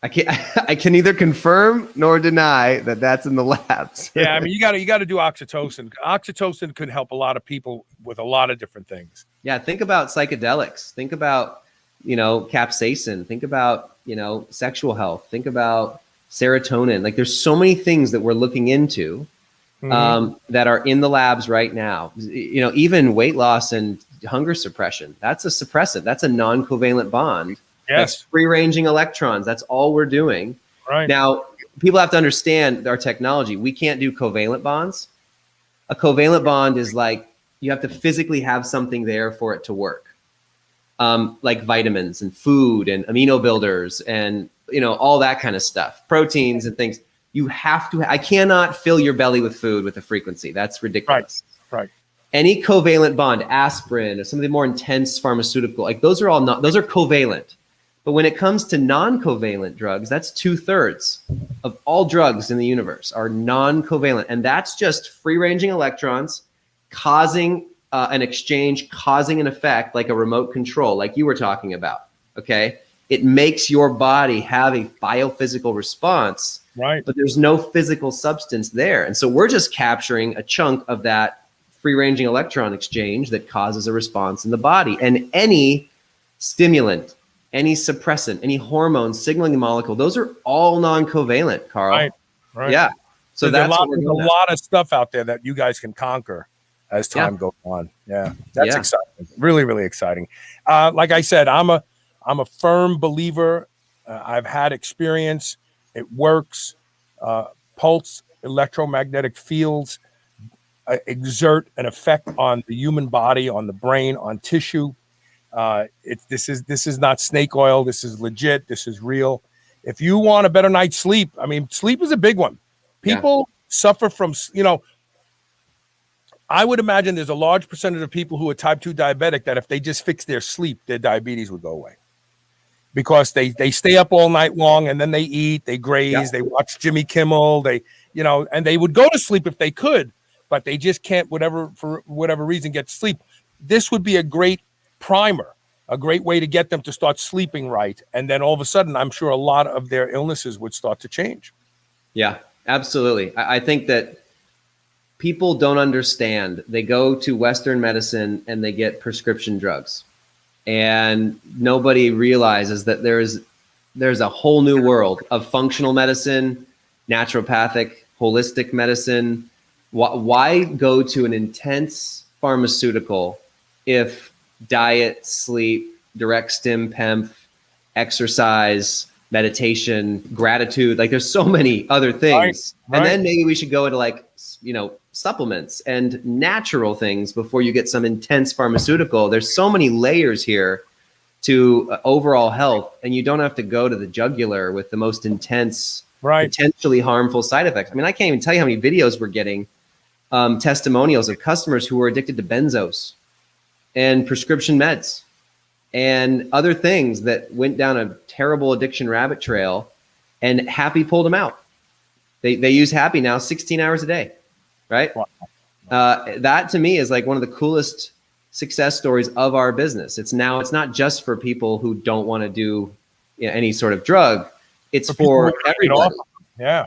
S5: I can neither confirm nor deny that that's in the labs.
S2: Yeah, I mean, you got to do oxytocin. Oxytocin could help a lot of people with a lot of different things.
S5: Yeah, think about psychedelics. Think about, capsaicin. Think about, sexual health. Think about serotonin. Like, there's so many things that we're looking into that are in the labs right now. Even weight loss and hunger suppression. That's a suppressant. That's a non-covalent bond.
S2: Yes.
S5: That's free-ranging electrons. That's all we're doing.
S2: Right.
S5: Now, people have to understand our technology. We can't do covalent bonds. A covalent bond is like you have to physically have something there for it to work, like vitamins and food and amino builders and all that kind of stuff, proteins and things. You have to. I cannot fill your belly with food with a frequency. That's ridiculous.
S2: Right.
S5: Any covalent bond, aspirin, or some of the more intense pharmaceutical, like those are covalent. But when it comes to non-covalent drugs, that's 2/3 of all drugs in the universe are non-covalent. And that's just free-ranging electrons causing an exchange, causing an effect like a remote control, like you were talking about, okay? It makes your body have a biophysical response,
S2: right?
S5: But there's no physical substance there. And so we're just capturing a chunk of that free-ranging electron exchange that causes a response in the body. And any stimulant, any suppressant, any hormone signaling molecule, those are all non-covalent, Carl.
S2: Right.
S5: Yeah. So
S2: there's
S5: that's
S2: a lot of stuff out there that you guys can conquer as time goes on. Yeah. That's exciting. Really, really exciting. Like I said, I'm a firm believer. I've had experience. It works. Pulse electromagnetic fields exert an effect on the human body, on the brain, on tissue. This is not snake oil. This is legit. This is real. If you want a better night's sleep, I mean, sleep is a big one. People suffer from, I would imagine there's a large percentage of people who are type 2 diabetic that if they just fix their sleep, their diabetes would go away. Because they stay up all night long and then they eat, they graze, they watch Jimmy Kimmel, and they would go to sleep if they could, but they just can't, for whatever reason, get to sleep. This would be a great primer, a great way to get them to start sleeping right. And then all of a sudden, I'm sure a lot of their illnesses would start to change.
S5: Yeah, absolutely. I think that people don't understand. They go to Western medicine and they get prescription drugs. And nobody realizes that there's a whole new world of functional medicine, naturopathic, holistic medicine. Why go to an intense pharmaceutical if diet, sleep, direct stim PEMF, exercise, meditation, gratitude, like there's so many other things. Right. And then maybe we should go into supplements and natural things before you get some intense pharmaceutical. There's so many layers here to overall health, and you don't have to go to the jugular with the most intense, potentially harmful side effects. I mean, I can't even tell you how many videos we're getting, testimonials of customers who were addicted to benzos and prescription meds and other things that went down a terrible addiction rabbit trail, and Happy pulled them out. They use Happy now 16 hours a day, right? Wow. That to me is like one of the coolest success stories of our business. It's not just for people who don't want to do any sort of drug. It's for everybody.
S2: Yeah.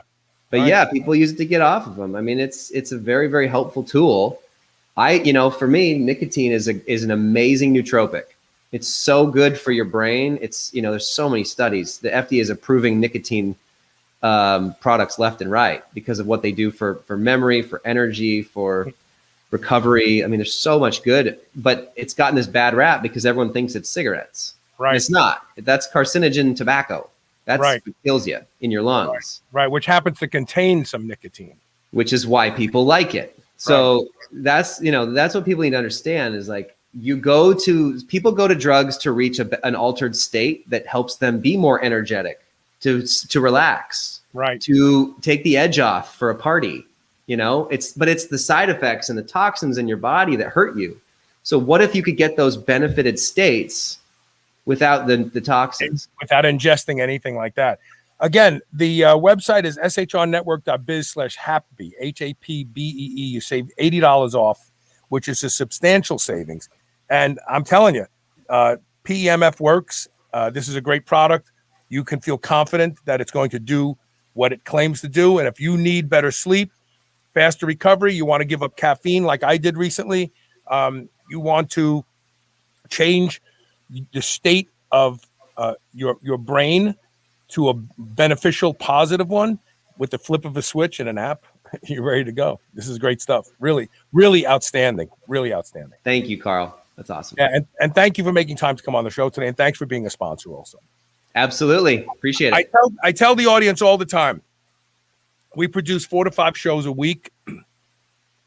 S5: But people use it to get off of them. I mean, it's a very, very helpful tool. For me, nicotine is an amazing nootropic. It's so good for your brain. It's, there's so many studies. The FDA is approving nicotine products left and right because of what they do for memory, for energy, for recovery. I mean, there's so much good, but it's gotten this bad rap because everyone thinks it's cigarettes.
S2: Right.
S5: And it's not. That's carcinogen tobacco. That's what kills you in your lungs.
S2: Right. Which happens to contain some nicotine.
S5: Which is why people like it. So that's what people need to understand is like, people go to drugs to reach an altered state that helps them be more energetic, to relax, to take the edge off for a party. It's the side effects and the toxins in your body that hurt you. So what if you could get those benefited states without the toxins?
S2: Without ingesting anything like that. Again, the website is shrnetwork.biz/happy, HAPBEE. You save $80 off which is a substantial savings. And I'm telling you, PEMF works. This is a great product. You can feel confident that it's going to do what it claims to do. And if you need better sleep, faster recovery, you want to give up caffeine like I did recently, you want to change the state of your brain to a beneficial, positive one with the flip of a switch and an app, you're ready to go. This is great stuff. Really, really outstanding. Really outstanding.
S5: Thank you, Carl. That's awesome.
S2: Yeah, and thank you for making time to come on the show today. And thanks for being a sponsor also.
S5: Absolutely. Appreciate it.
S2: I tell the audience all the time, we produce 4 to 5 shows a week.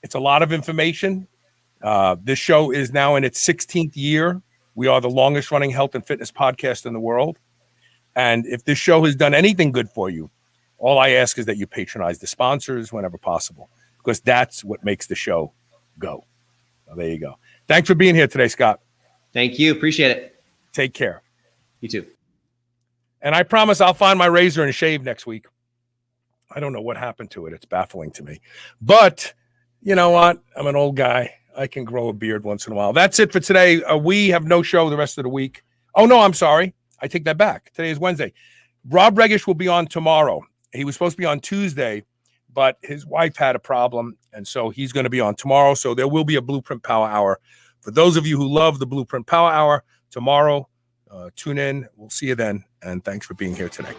S2: It's a lot of information. This show is now in its 16th year. We are the longest running health and fitness podcast in the world. And if this show has done anything good for you, all I ask is that you patronize the sponsors whenever possible, because that's what makes the show go. So there you go. Thanks for being here today, Scott.
S5: Thank you. Appreciate it.
S2: Take care.
S5: You too.
S2: And I promise I'll find my razor and shave next week. I don't know what happened to it. It's baffling to me. But you know what? I'm an old guy. I can grow a beard once in a while. That's it for today. We have no show the rest of the week. Oh, no, I'm sorry. I take that back. Today is Wednesday. Rob Regish will be on tomorrow. He was supposed to be on Tuesday, but his wife had a problem, and so he's going to be on tomorrow. So there will be a Blueprint Power Hour. For those of you who love the Blueprint Power Hour, tomorrow, tune in. We'll see you then, and thanks for being here today.